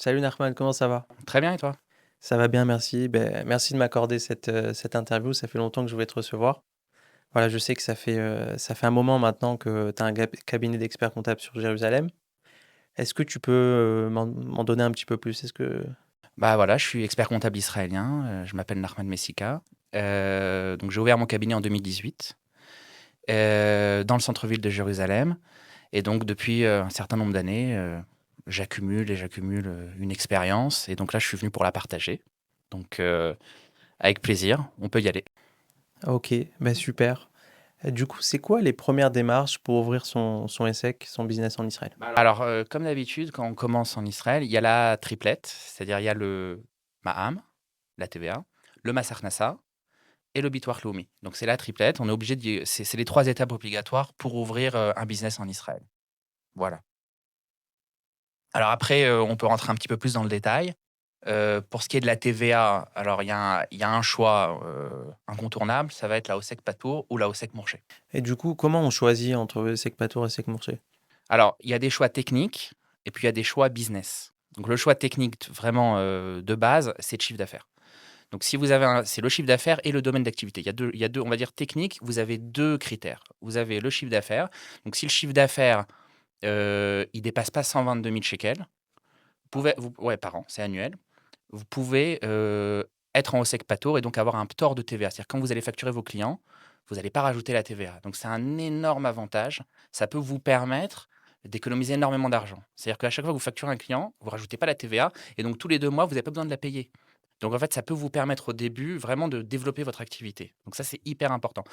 Salut Narman, comment ça va? Très bien et toi? Ça va bien, merci. Merci de m'accorder cette interview. Ça fait longtemps que je voulais te recevoir. Voilà, je sais que ça fait un moment maintenant que tu as un cabinet d'experts comptables sur Jérusalem. Est-ce que tu peux m'en donner un petit peu plus? Bah, voilà, je suis expert comptable israélien, je m'appelle Nachman Messika. Donc j'ai ouvert mon cabinet en 2018, dans le centre-ville de Jérusalem et donc depuis, un certain nombre d'années, j'accumule, une expérience et donc là, je suis venu pour la partager. Donc avec plaisir, on peut y aller. Ok, ben super. Du coup, c'est quoi les premières démarches pour ouvrir son ESSEC, son business en Israël? Alors, comme d'habitude, quand on commence en Israël, il y a la triplette, c'est-à-dire il y a le Ma'am, la TVA, le Mas הכנסה et le Bitoire Leumi. Donc c'est la triplette, on est obligé c'est les 3 étapes obligatoires pour ouvrir, un business en Israël. Voilà. Alors après, on peut rentrer un petit peu plus dans le détail. Pour ce qui est de la TVA, alors il y a un choix, incontournable, ça va être la Osek Patour ou la Osek Morché. Et du coup, comment on choisit entre ESSEC Patour et ESSEC Mourché? Alors, il y a des choix techniques et puis il y a des choix business. Donc le choix technique vraiment, de base, c'est le chiffre d'affaires. Donc si vous avez c'est le chiffre d'affaires et le domaine d'activité. Il y a deux, on va dire techniques, vous avez 2 critères. Vous avez le chiffre d'affaires, donc si le chiffre d'affaires, il dépasse pas 122 000 shekels, ouais, par an, c'est annuel. Vous pouvez, être en Osek Patour et donc avoir un ptor de TVA. C'est-à-dire quand vous allez facturer vos clients, vous n'allez pas rajouter la TVA. Donc c'est un énorme avantage. Ça peut vous permettre d'économiser énormément d'argent. C'est-à-dire qu'à chaque fois que vous facturez un client, vous rajoutez pas la TVA et donc tous les 2 mois, vous n'avez pas besoin de la payer. Donc en fait, ça peut vous permettre au début vraiment de développer votre activité. Donc ça, c'est hyper important.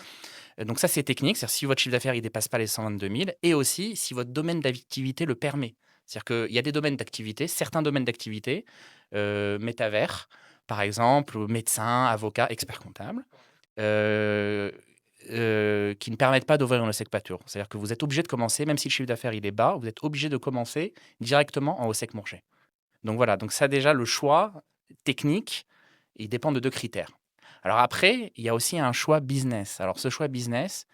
Donc ça, c'est technique, c'est-à-dire si votre chiffre d'affaires, il dépasse pas les 122 000 et aussi si votre domaine d'activité le permet. C'est-à-dire qu'il y a des domaines d'activité, certains domaines d'activité, métavers, par exemple, médecin, avocat, expert comptable, heu qui ne permettent pas d'ouvrir une OSEC-Patour. C'est-à-dire que vous êtes obligé de commencer, même si le chiffre d'affaires il est bas, vous êtes obligé de commencer directement en OSEC-Mourché. Donc voilà, donc ça déjà le choix technique, il dépend de 2 critères. Alors après, il y a aussi un choix business. Alors ce choix business,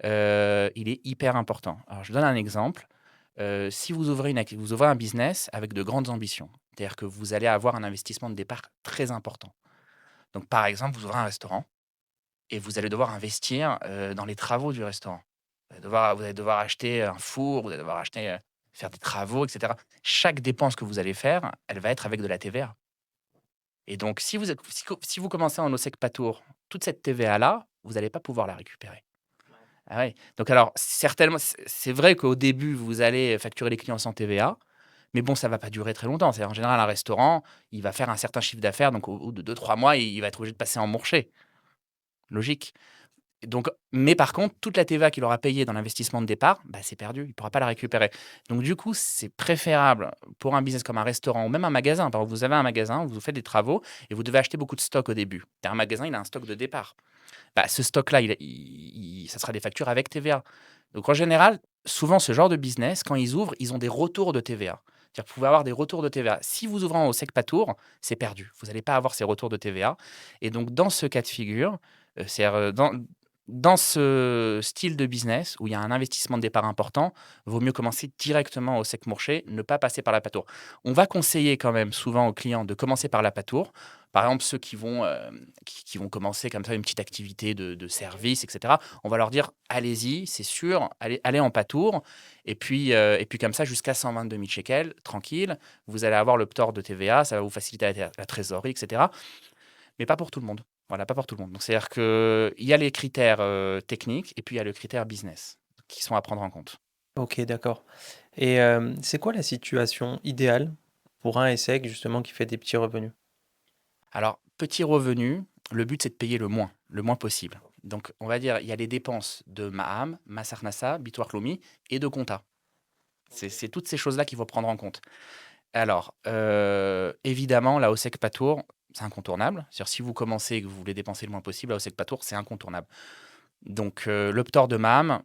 il est hyper important. Alors je donne un exemple, si vous ouvrez un business avec de grandes ambitions, c'est-à-dire que vous allez avoir un investissement de départ très important. Donc par exemple, vous ouvrez un restaurant et vous allez devoir investir, dans les travaux du restaurant. Vous allez devoir acheter un four, vous allez devoir acheter, faire des travaux et cetera. Chaque dépense que vous allez faire, elle va être avec de la TVA. Et donc si vous commencez en OSEC Patour, toute cette TVA-là, vous n'allez pas pouvoir la récupérer. Ah ouais, donc alors certainement c'est vrai qu'au début, vous allez facturer les clients sans TVA, mais bon, ça va pas durer très longtemps. C'est en général un restaurant, il va faire un certain chiffre d'affaires, donc au bout de 2-3 mois, il va être obligé de passer en mourché, logique. Donc mais par contre, toute la TVA qu'il aura payée dans l'investissement de départ, bah, c'est perdu, il ne pourra pas la récupérer. Donc du coup, c'est préférable pour un business comme un restaurant ou même un magasin. Par exemple, vous avez un magasin, vous faites des travaux et vous devez acheter beaucoup de stock au début. Un magasin, il a un stock de départ. Bah, ce stock-là, ça sera des factures avec TVA. Donc en général, souvent ce genre de business, quand ils ouvrent, ils ont des retours de TVA. C'est-à-dire que vous pouvez avoir des retours de TVA. Si vous ouvrez au SEC-Patour, c'est perdu. Vous n'allez pas avoir ces retours de TVA. Et donc dans ce cas de figure, c'est-à-dire dans ce style de business où il y a un investissement de départ important, vaut mieux commencer directement au sec mourché, ne pas passer par la patour. On va conseiller quand même souvent aux clients de commencer par la patour. Par exemple, ceux qui vont commencer comme ça une petite activité de service, et cetera. On va leur dire: «Allez-y, c'est sûr, allez en patour et puis comme ça jusqu'à 122 000 shekels, tranquille. Vous allez avoir le ptor de TVA, ça va vous faciliter la trésorerie et cetera». Mais pas pour tout le monde. Voilà, pas pour tout le monde. Donc c'est-à-dire qu'il y a les critères, techniques et puis il y a le critère business qui sont à prendre en compte. Ok, d'accord. Et c'est quoi la situation idéale pour un ESSEC justement qui fait des petits revenus? Alors, petit revenu, le but c'est de payer le moins possible. Donc on va dire, il y a les dépenses de Maham, Mas הכנסה, Bitoire Leumi et de compta. C'est toutes ces choses-là qu'il faut prendre en compte. Alors, évidemment, la OSEC Patour, c'est incontournable. C'est-à-dire si vous commencez et que vous voulez dépenser le moins possible, la OSEC Patour, c'est incontournable. Donc, le ptor de Maham,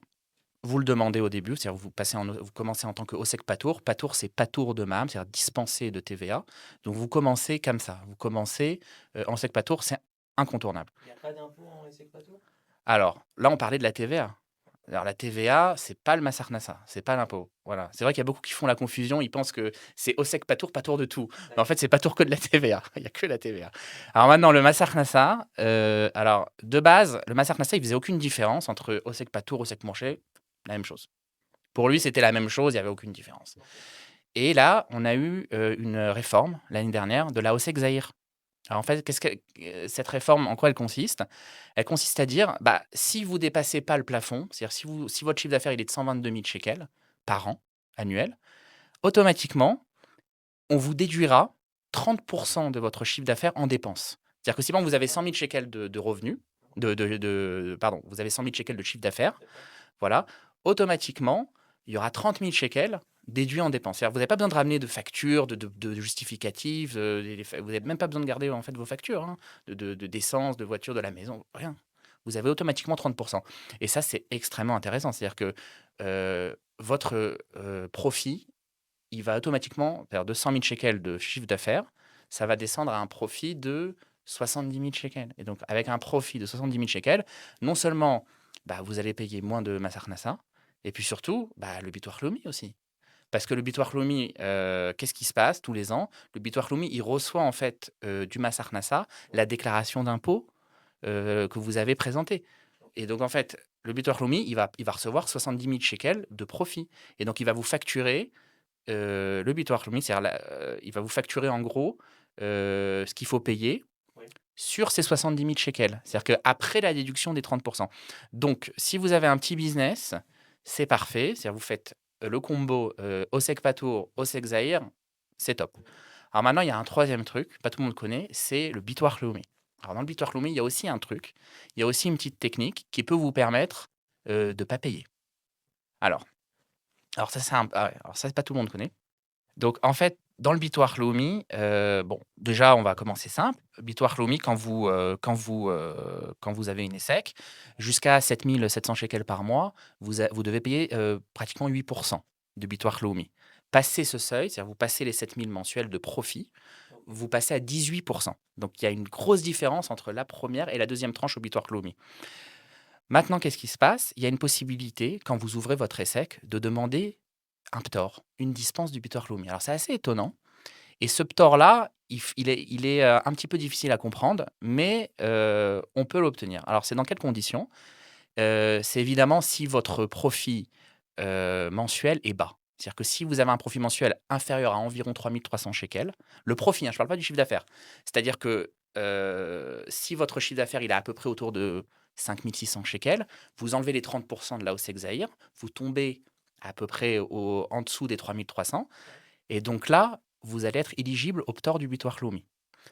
vous le demandez au début, c'est-à-dire vous commencez en tant que OSEC Patour. Patour, c'est Patour de Maham, c'est-à-dire dispensé de TVA. Donc vous commencez comme ça. Vous commencez, en OSEC Patour, c'est incontournable. Il n'y a pas d'impôt en ESSEC Patour? Alors, là, on parlait de la TVA. Alors la TVA, c'est pas le Massarnassa, c'est pas l'impôt. Voilà. C'est vrai qu'il y a beaucoup qui font la confusion, ils pensent que c'est Ossec Patour de tout. Mais en fait, c'est Patour que de la TVA. Il y a que la TVA. Alors maintenant, le Massarnassa, alors de base, le Massarnassa, il faisait aucune différence entre Ossec Patour, Ossec Mourché, la même chose. Pour lui, c'était la même chose, il y avait aucune différence. Et là, on a eu, une réforme l'année dernière de la Ossec Zahir. Alors en fait, cette réforme, en quoi elle consiste? Elle consiste à dire, bah, si vous dépassez pas le plafond, c'est-à-dire si votre chiffre d'affaires il est de 122 000 shekels par an, annuel, automatiquement, on vous déduira 30 de votre chiffre d'affaires en dépenses. C'est-à-dire que si par exemple, vous avez 100 000 shekels de revenus, pardon, vous avez 100 000 shekels de chiffre d'affaires, voilà, automatiquement, il y aura 30 000 shekels déduits en dépenses. C'est-à-dire que vous n'avez pas besoin de ramener de factures, de justificatifs, vous n'avez même pas besoin de garder en fait vos factures, hein, d'essence, de voiture, de la maison, rien. Vous avez automatiquement 30. Et ça, c'est extrêmement intéressant. C'est-à-dire que votre profit, il va automatiquement, c'est-à-dire de 100 000 shekels de chiffre d'affaires, ça va descendre à un profit de 70 000 shekels. Et donc, avec un profit de 70 000 shekels, non seulement bah, vous allez payer moins de Massarnassa, et puis surtout, bah, le Bitoire Lomi aussi. Parce que le Bitoire Lomi, qu'est-ce qui se passe tous les ans? Le Bitoire Lomi, il reçoit en fait du Massarnassa la déclaration d'impôt que vous avez présentée. Et donc, en fait, le Bitoire Lomi, il va recevoir 70 000 shekels de profit. Et donc, il va vous facturer le Bitoire Lomi, c'est-à-dire il va vous facturer en gros ce qu'il faut payer sur ces 70 000 shekels. C'est-à-dire qu'après la déduction des 30. Donc, si vous avez un petit business, c'est parfait. C'est-à-dire vous faites le combo Osek Patour, Osek Zahir, c'est top. Alors maintenant, il y a un troisième truc, pas tout le monde connaît, c'est le Bitoire Lomi. Alors dans le Bitoire Lomi, il y a aussi un truc, il y a aussi une petite technique qui peut vous permettre de ne pas payer. Alors, ça, alors ça, pas tout le monde connaît. Donc, en fait, dans le Bitoire Lomi, bon, déjà, on va commencer simple. Bitoire Lomi, quand vous avez une ESSEC, jusqu'à 7 700 shekels par mois, vous devez payer pratiquement 8% de Bitoire Lomi. Passez ce seuil, c'est-à-dire vous passez les 7 000 mensuels de profit, vous passez à 18%. Donc, il y a une grosse différence entre la première et la deuxième tranche au Bitoire Lomi. Maintenant, qu'est-ce qui se passe? Il y a une possibilité, quand vous ouvrez votre ESSEC, de demander un ptor, une dispense du Bitoire Lomi. Alors c'est assez étonnant et ce ptor-là, il est, un petit peu difficile à comprendre, mais on peut l'obtenir. Alors c'est dans quelles conditions? C'est évidemment si votre profit, mensuel est bas. C'est-à-dire que si vous avez un profit mensuel inférieur à environ 3 300 shekels, le profit, hein, je ne parle pas du chiffre d'affaires. C'est-à-dire que, si votre chiffre d'affaires, il est à peu près autour de 5 600 shekels, vous enlevez les 30 de la Ossec Zahir, vous tombez à peu près en dessous des 3 300 et donc là, vous allez être éligible au ptor du Bitoire Lomi.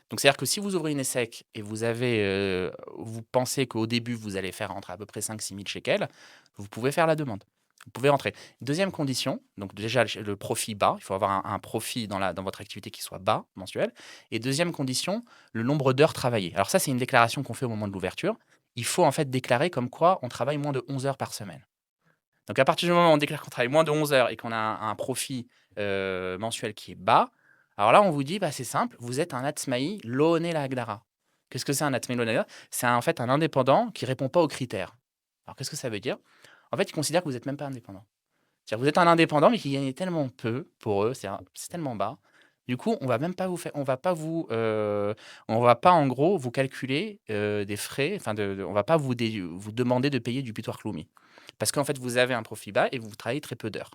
Donc c'est-à-dire que si vous ouvrez une ESSEC et vous pensez qu'au début, vous allez faire entre à peu près 5 000 shekels, vous pouvez faire la demande. Vous pouvez rentrer. Deuxième condition, donc déjà le profit bas, il faut avoir un profit dans votre activité qui soit bas, mensuel. Et deuxième condition, le nombre d'heures travaillées. Alors ça, c'est une déclaration qu'on fait au moment de l'ouverture. Il faut en fait déclarer comme quoi on travaille moins de 11 heures par semaine. Donc à partir du moment où on déclare qu'on travaille moins de 11 heures et qu'on a un profit mensuel qui est bas, alors là, on vous dit, bah, c'est simple, vous êtes un Atzmaï Loné Lagdara. Qu'est-ce que c'est un Atzmaï Loné Lagdara? C'est en fait un indépendant qui répond pas aux critères. Alors qu'est-ce que ça veut dire? En fait, ils considèrent que vous n'êtes même pas indépendant. C'est-à-dire que vous êtes un indépendant, mais qui gagne tellement peu pour eux, c'est tellement bas. Du coup, on va même pas vous faire, on va pas en gros vous calculer des frais, enfin, on va pas vous demander de payer du Bitoire Lomi. Parce qu'en fait, vous avez un profit bas et vous travaillez très peu d'heures.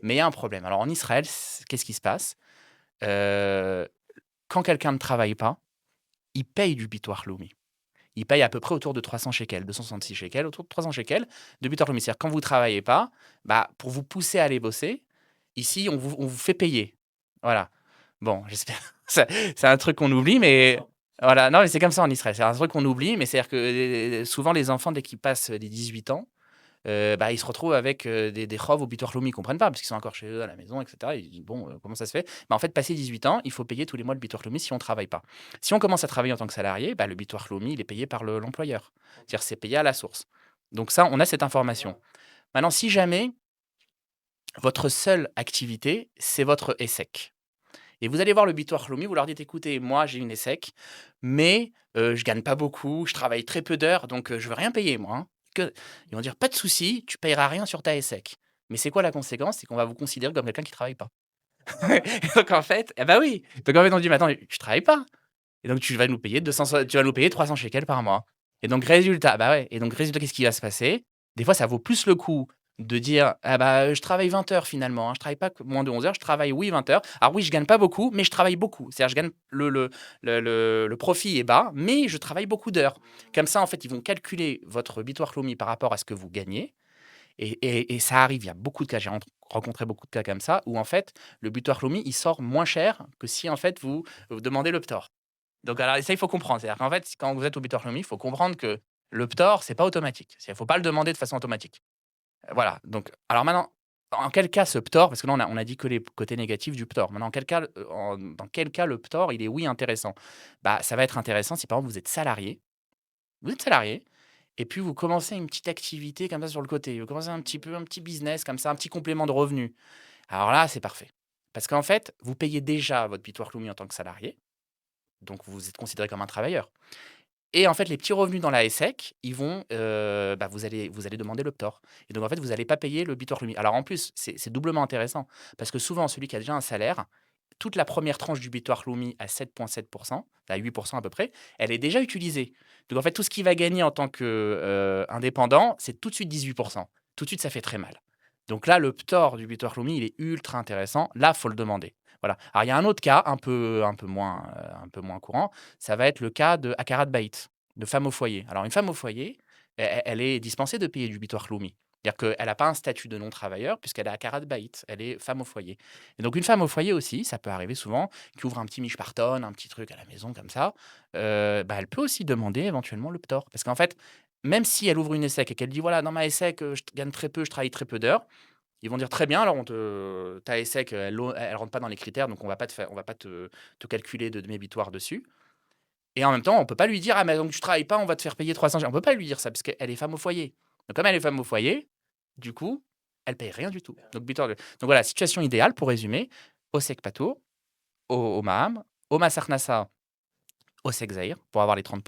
Mais il y a un problème. Alors en Israël, qu'est-ce qui se passe? Heu, Quand quelqu'un ne travaille pas, il paye du Bitoire Lomi. Il paye à peu près autour de 300 shekels, 266 shekels, autour de 300 shekels de Bitoire Lomi. C'est-à-dire quand vous ne travaillez pas, bah, pour vous pousser à aller bosser, ici, on vous fait payer. Voilà. Bon, j'espère c'est un truc qu'on oublie, mais voilà. Non, mais c'est comme ça en Israël. C'est un truc qu'on oublie, mais c'est-à-dire que, souvent les enfants dès qu'ils passent les 18 ans, bah, ils se retrouvent avec, des chauves au Bitoire Lomi. Ils comprennent pas parce qu'ils sont encore chez eux à la maison et cetera. Ils disent: «Bon, comment ça se fait?» Bah, en fait, passé 18 ans, il faut payer tous les mois le Bitoire Lomi si on travaille pas. Si on commence à travailler en tant que salarié, bah, le Bitoire Lomi, il est payé par l'employeur. C'est-à-dire c'est payé à la source. Donc ça, on a cette information. Maintenant, si jamais votre seule activité, c'est votre ESSEC et vous allez voir le Bitoire Lomi, vous leur dites: «Écoutez, moi, j'ai une ESSEC, mais je gagne pas beaucoup, je travaille très peu d'heures, donc je veux rien payer moi, hein». que ils vont dire: «Pas de souci, tu payeras rien sur ta ESSEC». Mais c'est quoi la conséquence? C'est qu'on va vous considérer comme quelqu'un qui travaille pas. Donc en fait eh bah, oui, donc en fait, on dit: «Mais attends, tu travailles pas et donc tu vas nous payer 300 shekels par mois» et donc résultat bah, ouais et donc résultat, qu'est-ce qui va se passer? Des fois, ça vaut plus le coup de dire: «Ah bah, je travaille 20 heures finalement, hein, je travaille pas que moins de 11 heures, je travaille oui 20 heures. Alors oui, je gagne pas beaucoup, mais je travaille beaucoup». C'est-à-dire je gagne le profit est bas, mais je travaille beaucoup d'heures. Comme ça, en fait, ils vont calculer votre bitoire Leumi par rapport à ce que vous gagnez et ça arrive, il y a beaucoup de cas, j'ai rencontré beaucoup de cas comme ça, où en fait, le butoir Lumi, il sort moins cher que si en fait vous demandez le ptor. Donc alors ça, il faut comprendre. C'est-à-dire qu'en fait, quand vous êtes au butoir Lumi, il faut comprendre que le ptor, c'est pas automatique. Il ne faut pas le demander de façon automatique. Voilà, donc alors maintenant, en quel cas ce ptor parce que là on a dit que les côtés négatifs du ptor. Maintenant, en quel cas, dans quel cas le ptor, il est oui intéressant? Bah, ça va être intéressant si par exemple vous êtes salarié et puis vous commencez une petite activité comme ça sur le côté. Vous commencez un petit business comme ça, un petit complément de revenu. Alors là, c'est parfait. Parce qu'en fait, vous payez déjà votre Bitoire Lumi en tant que salarié, donc vous êtes considéré comme un travailleur. Et en fait, les petits revenus dans la ESSEC, ils vont, bah, vous allez demander le ptor. Et donc en fait, vous n'allez pas payer le Bitoire Lumi. Alors en plus, c'est doublement intéressant parce que souvent, celui qui a déjà un salaire, toute la première tranche du Bitoire Lumi à 7,7%, à 8% à peu près, elle est déjà utilisée. Donc en fait, tout ce qu'il va gagner en tant qu'indépendant, c'est tout de suite 18%. Tout de suite, ça fait très mal. Donc là, le ptor du Bitoire Lumi, il est ultra intéressant. Là, faut le demander. Voilà. Alors il y a un autre cas un peu moins courant, ça va être le cas de Akarat Bait, de femme au foyer. Alors une femme au foyer, elle est dispensée de payer du Bitoire Lumi. C'est-à-dire qu'elle n'a pas un statut de non-travailleur puisqu'elle est Akarat Bait, elle est femme au foyer. Et donc une femme au foyer aussi, ça peut arriver souvent, qui ouvre un petit mishparton, un petit truc à la maison comme ça, bah, elle peut aussi demander éventuellement le ptor. Parce qu'en fait, même si elle ouvre une ESSEC et qu'elle dit: «Voilà, dans ma ESSEC, je gagne très peu, je travaille très peu d'heures», ils vont dire: «Très bien, alors ta ESSEC, elle rentre pas dans les critères, donc on va pas te calculer de demi-bitoire dessus». Et en même temps, on peut pas lui dire: «Ah mais donc tu travailles pas, on va te faire payer 300». On peut pas lui dire ça parce qu'elle est femme au foyer. Donc comme elle est femme au foyer, du coup, elle paye rien du tout. Donc voilà, situation idéale pour résumer, Osek Pato, au Maham, au Massar Nassa, Osek Zahir pour avoir les 30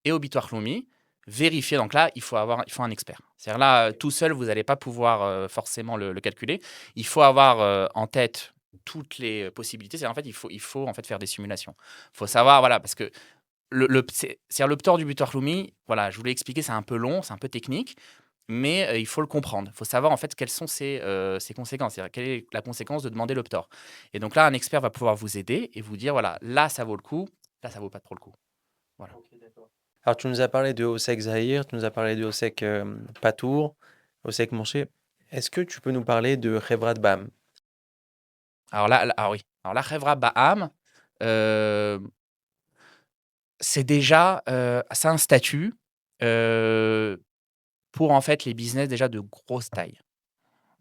et au Bitoire Loumi, vérifier. Donc là, il faut un expert. C'est-à-dire là, tout seul, vous n'allez pas pouvoir forcément le calculer. Il faut avoir en tête toutes les possibilités. C'est en fait, il faut en fait faire des simulations. Il faut savoir, voilà, parce que c'est-à-dire le ptor du Bitoire Loumi, voilà, je vous l'ai expliqué, c'est un peu long, c'est un peu technique, mais il faut le comprendre. Il faut savoir en fait quelles sont ses conséquences. C'est-à-dire quelle est la conséquence de demander le ptor. Et donc là, un expert va pouvoir vous aider et vous dire, voilà, là, ça vaut le coup, là, ça vaut pas trop le coup. Voilà. OK, d'accord. Alors tu nous as parlé de Osek Zahir, tu nous as parlé de Osek, Patour, Osek Manché. Est-ce que tu peux nous parler de Chevrat Bam? Ah oui, alors la Chevra Baham, heu, c'est déjà, c'est un statut, heu, pour en fait les business déjà de grosse taille.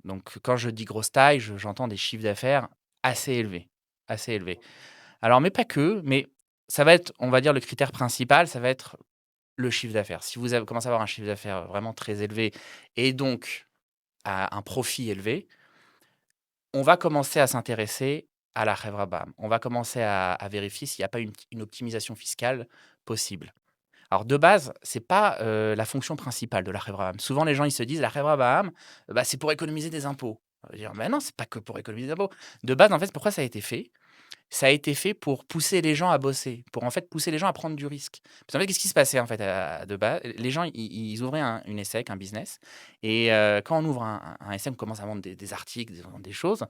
Donc quand je dis grosse taille, j'entends des chiffres d'affaires assez élevés, assez élevés. Alors mais pas que, mais ça va être, on va dire le critère principal, ça va être le chiffre d'affaires. Si vous avez commencé à avoir un chiffre d'affaires vraiment très élevé et donc à un profit élevé, on va commencer à s'intéresser à la Chevra Bam. On va commencer à vérifier s'il n'y a pas une optimisation fiscale possible. Alors de base, c'est pas, la fonction principale de la Chevra Bam. Souvent les gens ils se disent: «La Chevra Bam, bah, c'est pour économiser des impôts». On va dire: «Mais non, c'est pas que pour économiser des impôts». De base, en fait, pourquoi ça a été fait? Ça a été fait pour pousser les gens à bosser, pour en fait pousser les gens à prendre du risque. Parce qu'en fait, qu'est-ce qui se passait en fait de base? Les gens, ils ouvraient une ESSEC, un business, et quand on ouvre un ESSEC, on commence à vendre des articles, des choses,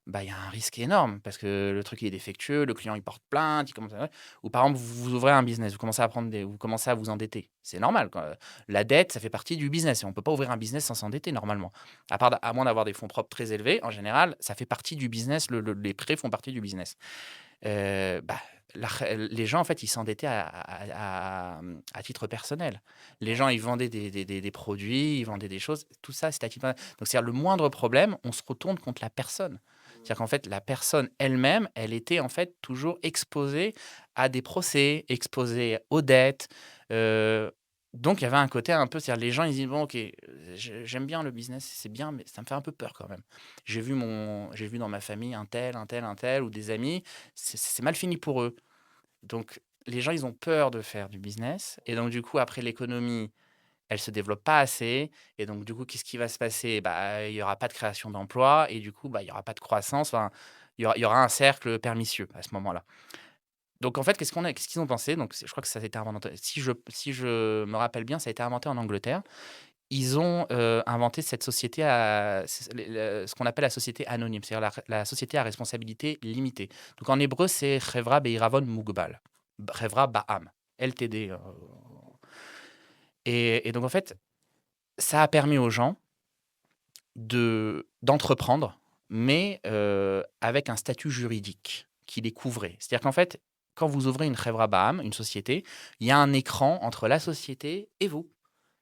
bah, il y a un risque énorme parce que le truc il est défectueux, le client il porte plainte, il commence à... Ou par exemple, vous ouvrez un business, vous commencez à vous endetter. C'est normal, quoi. La dette, ça fait partie du business et on ne peut pas ouvrir un business sans s'endetter normalement. À moins d'avoir des fonds propres très élevés, en général, ça fait partie du business, les prêts font partie du business. Bah, les gens, en fait, ils s'endettaient à titre personnel. Les gens, ils vendaient des produits, ils vendaient des choses. Tout ça, c'était à titre personnel. Donc, c'est-à-dire le moindre problème, on se retourne contre la personne. C'est-à-dire qu'en fait, la personne elle-même, elle était en fait toujours exposée à des procès, exposée aux dettes. Heu, donc il y avait un côté un peu, c'est-à-dire les gens, ils disent: «Bon OK, j'aime bien le business, c'est bien, mais ça me fait un peu peur quand même. J'ai vu dans ma famille un tel ou des amis, c'est mal fini pour eux». Donc les gens, ils ont peur de faire du business et donc du coup, après l'économie, elle se développe pas assez et donc du coup, qu'est-ce qui va se passer? Bah, il y aura pas de création d'emplois et du coup, bah, il y aura pas de croissance, enfin, il y aura un cercle pernicieux à ce moment-là. Donc en fait, qu'est-ce qu'ils ont pensé? Donc je crois que ça a été inventé si je me rappelle bien, ça a été inventé en Angleterre. Ils ont, inventé cette société à c le ce qu'on appelle la société anonyme, c'est-à-dire la société à responsabilité limitée. Donc en hébreu, c'est Chevra Be'iravon Mugbal, Chevra Ba'am, LTD, et donc en fait, ça a permis aux gens d'entreprendre, mais avec un statut juridique qui les couvrait. C'est-à-dire qu'en fait, quand vous ouvrez une Chevra Ba'am, une société, il y a un écran entre la société et vous.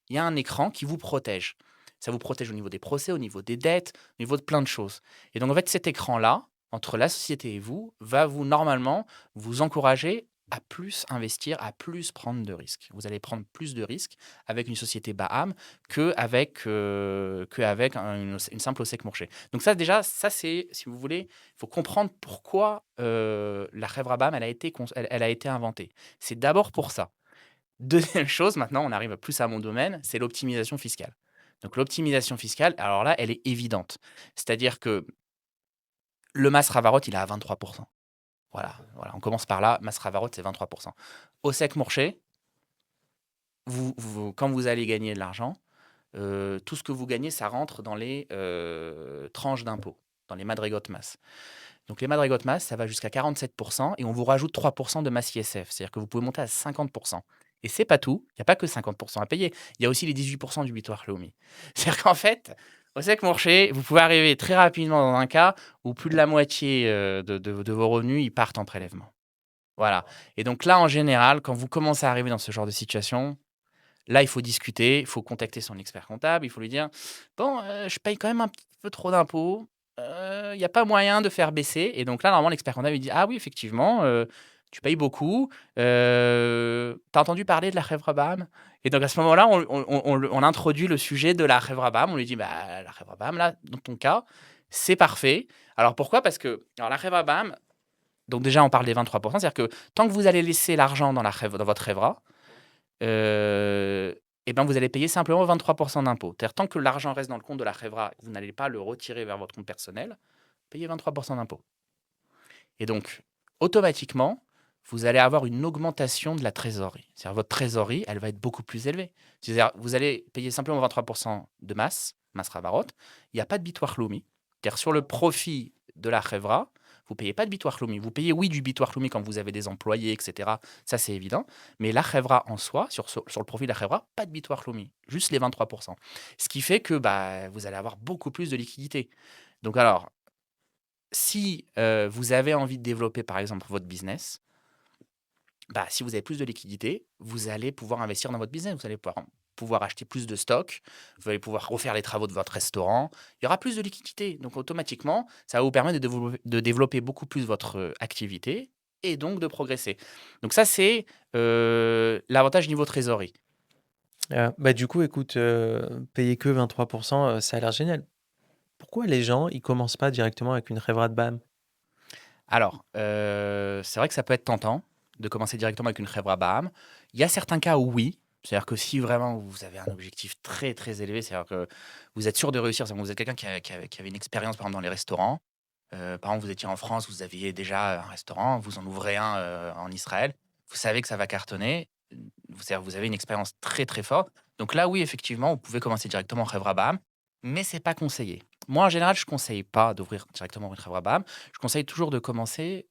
Il y a un écran qui vous protège. Ça vous protège au niveau des procès, au niveau des dettes, au niveau de plein de choses. Et donc, en fait, cet écran-là, entre la société et vous, va vous, normalement, vous encourager à plus investir, à plus prendre de risques. Vous allez prendre plus de risques avec une société Baham qu'avec une simple OSEC Morché. Donc ça, déjà, ça c'est, si vous voulez, il faut comprendre pourquoi la Chevra Baham, elle a été inventée. C'est d'abord pour ça. Deuxième chose, maintenant, on arrive plus à mon domaine, c'est l'optimisation fiscale. Donc l'optimisation fiscale, alors là, elle est évidente. C'est-à-dire que le Mas-Ravarot, il est à 23. Voilà, voilà, on commence par là. Mas-Ravarot, c'est 23. Au sec Mourché, quand vous allez gagner de l'argent, tout ce que vous gagnez, ça rentre dans les tranches d'impôt, dans les madrigotes masse. Donc les madrigotes masse, ça va jusqu'à 47 et on vous rajoute 3 de masse ISF. C'est-à-dire que vous pouvez monter à 50. Et c'est pas tout, il n'y a pas que 50 à payer, il y a aussi les 18 du butoir Leumi. C'est-à-dire qu'en fait, au sec Mourché, vous pouvez arriver très rapidement dans un cas où plus de la moitié de vos revenus ils partent en prélèvement. Voilà. Et donc là, en général, quand vous commencez à arriver dans ce genre de situation, là, il faut discuter, il faut contacter son expert comptable, il faut lui dire: «Bon, je paye quand même un petit peu trop d'impôts, il y a pas moyen de faire baisser?» Et donc là, normalement, l'expert comptable, il dit: «Ah oui, effectivement, tu payes beaucoup, tu entendu parler de la Chèvre BAM?» Et donc à ce moment-là, on introduit le sujet de la Chèvre BAM. On lui dit: «Bah, la Chèvre BAM, là, dans ton cas, c'est parfait». Alors pourquoi? Parce que alors la Chèvre BAM, donc déjà, on parle des 23. C'est-à-dire que tant que vous allez laisser l'argent dans votre Chèvre, et ben, vous allez payer simplement 23 d'impôts. C'est-à-dire tant que l'argent reste dans le compte de la Chevra, vous n'allez pas le retirer vers votre compte personnel, payez 23 d'impôts. Et donc, automatiquement, vous allez avoir une augmentation de la trésorerie. C'est-à-dire votre trésorerie, elle va être beaucoup plus élevée. C'est-à-dire vous allez payer simplement 23 de masse Ravarot. Il n'y a pas de bitoire Loumi. C'est-à-dire sur le profit de la Chevra, vous ne payez pas de bitoire Loumi. Vous payez, oui, du bitoire Loumi quand vous avez des employés, etc. Ça, c'est évident. Mais la Chevra en soi, sur le profit de la Chevra, pas de bitoire Loumi. Juste les 23. Ce qui fait que bah, vous allez avoir beaucoup plus de liquidités. Donc alors, si vous avez envie de développer, par exemple, votre business, bah, si vous avez plus de liquidité, vous allez pouvoir investir dans votre business. Vous allez pouvoir acheter plus de stock, vous allez pouvoir refaire les travaux de votre restaurant. Il y aura plus de liquidité. Donc, automatiquement, ça va vous permettre de développer beaucoup plus votre activité et donc de progresser. Donc, ça, c'est l'avantage niveau trésorerie. Bah, du coup, écoute, payer que 23, ça a l'air génial. Pourquoi les gens, ils commencent pas directement avec une Chevra de BAM? Alors, c'est vrai que ça peut être tentant de commencer directement avec une Chevra Baham. Il y a certains cas où oui. C'est-à-dire que si vraiment vous avez un objectif très, très élevé, c'est-à-dire que vous êtes sûr de réussir, c'est-à-dire que vous êtes quelqu'un qui avait une expérience, par exemple, dans les restaurants. Par exemple, vous étiez en France, vous aviez déjà un restaurant, vous en ouvrez un en Israël. Vous savez que ça va cartonner. C'est-à-dire que vous avez une expérience très, très forte. Donc là, oui, effectivement, vous pouvez commencer directement en Chevra Baham, mais c'est pas conseillé. Moi, en général, je conseille pas d'ouvrir directement une Chevra Baham. Je conseille toujours de commencer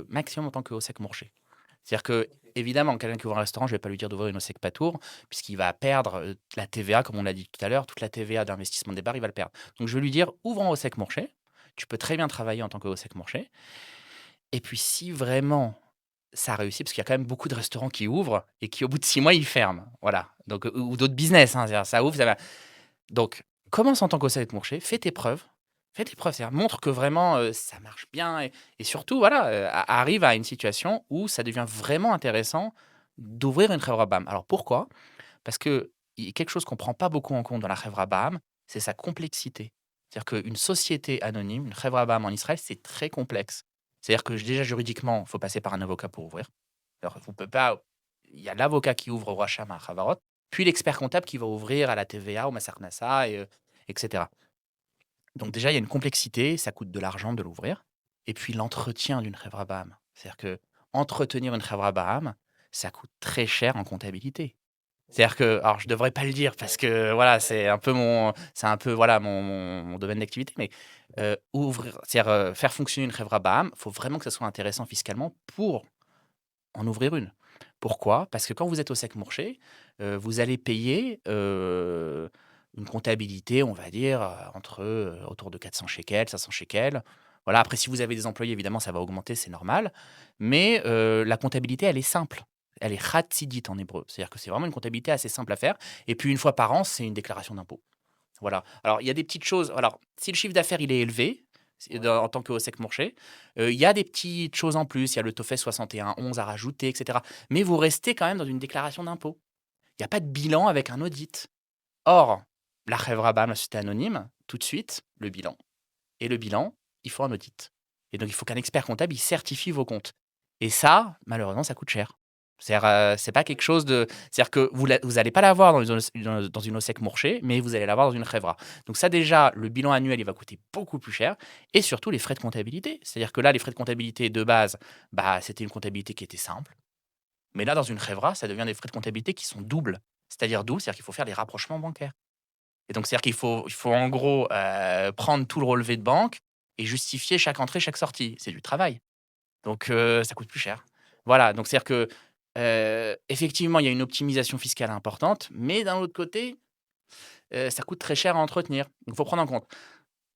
maximum en tant que Osek Mourché. C'est-à-dire que, évidemment, quelqu'un qui ouvre un restaurant, je vais pas lui dire d'ouvrir une Osek Patour, puisqu'il va perdre la TVA, comme on l'a dit tout à l'heure, toute la TVA d'investissement des bars, il va le perdre. Donc, je vais lui dire, ouvre en Osek Mourché. Tu peux très bien travailler en tant que Osek Mourché. Et puis, si vraiment ça réussit, parce qu'il y a quand même beaucoup de restaurants qui ouvrent et qui, au bout de 6 mois, ils ferment. Voilà. Donc, ou d'autres business, hein, c'est-à-dire, ça ouvre, ça va. Donc, commence en tant qu'Osek Mourché, fais tes preuves. Fais tes preuves, c'est-à-dire montre que vraiment ça marche bien et surtout, voilà, arrive à une situation où ça devient vraiment intéressant d'ouvrir une Chevra Bam. Alors pourquoi? Parce que il y a quelque chose qu'on ne prend pas beaucoup en compte dans la Chevra Bam, c'est sa complexité. C'est-à-dire qu'une société anonyme, une Chevra Bam en Israël, c'est très complexe. C'est-à-dire que déjà juridiquement, il faut passer par un avocat pour ouvrir. Alors, vous pouvez pas. Il y a l'avocat qui ouvre au Racham à Chavarot, puis l'expert comptable qui va ouvrir à la TVA, au Massar Nassa, etc. Donc déjà, il y a une complexité, ça coûte de l'argent de l'ouvrir. Et puis l'entretien d'une Chevra Baham. C'est-à-dire que entretenir une Chevra Baham, ça coûte très cher en comptabilité. C'est-à-dire que, alors je devrais pas le dire parce que voilà, c'est un peu voilà mon domaine d'activité, mais c'est-à-dire faire fonctionner une Chevra Baham, faut vraiment que ça soit intéressant fiscalement pour en ouvrir une. Pourquoi? Parce que quand vous êtes au sec mourché, vous allez payer, une comptabilité, on va dire, entre, autour de 400 shekels, 500 shekels. Voilà, après si vous avez des employés, évidemment, ça va augmenter, c'est normal. Mais, la comptabilité, elle est simple. Elle est khatsidit en hébreu. C'est-à-dire que c'est vraiment une comptabilité assez simple à faire et puis une fois par an, c'est une déclaration d'impôt. Voilà. Alors, il y a des petites choses. Alors, si le chiffre d'affaires il est élevé, en tant que sec Mourché, il y a des petites choses en plus. Il y a le TOFES 6111 à rajouter, etc. Mais vous restez quand même dans une déclaration d'impôt. Il n'y a pas de bilan avec un audit. Or, la Chevra Bam, la société anonyme, tout de suite, le bilan. Et le bilan, il faut un audit. Et donc, il faut qu'un expert comptable il certifie vos comptes. Et ça, malheureusement, ça coûte cher. C'est-à-dire, c'est pas quelque chose de. C'est-à-dire que vous allez pas l'avoir dans une OSEC Mourché, mais vous allez l'avoir dans une Chevra. Donc, ça, déjà, le bilan annuel, il va coûter beaucoup plus cher. Et surtout, les frais de comptabilité. C'est-à-dire que là, les frais de comptabilité de base, bah, c'était une comptabilité qui était simple. Mais là, dans une Chevra, ça devient des frais de comptabilité qui sont doubles. C'est-à-dire double, c'est-à-dire qu'il faut faire des rapprochements bancaires. Et donc, c'est-à-dire qu'il faut en gros prendre tout le relevé de banque et justifier chaque entrée, chaque sortie. C'est du travail. Donc, ça coûte plus cher. Voilà, donc c'est-à-dire que effectivement, il y a une optimisation fiscale importante, mais d'un autre côté, ça coûte très cher à entretenir. Donc, il faut prendre en compte.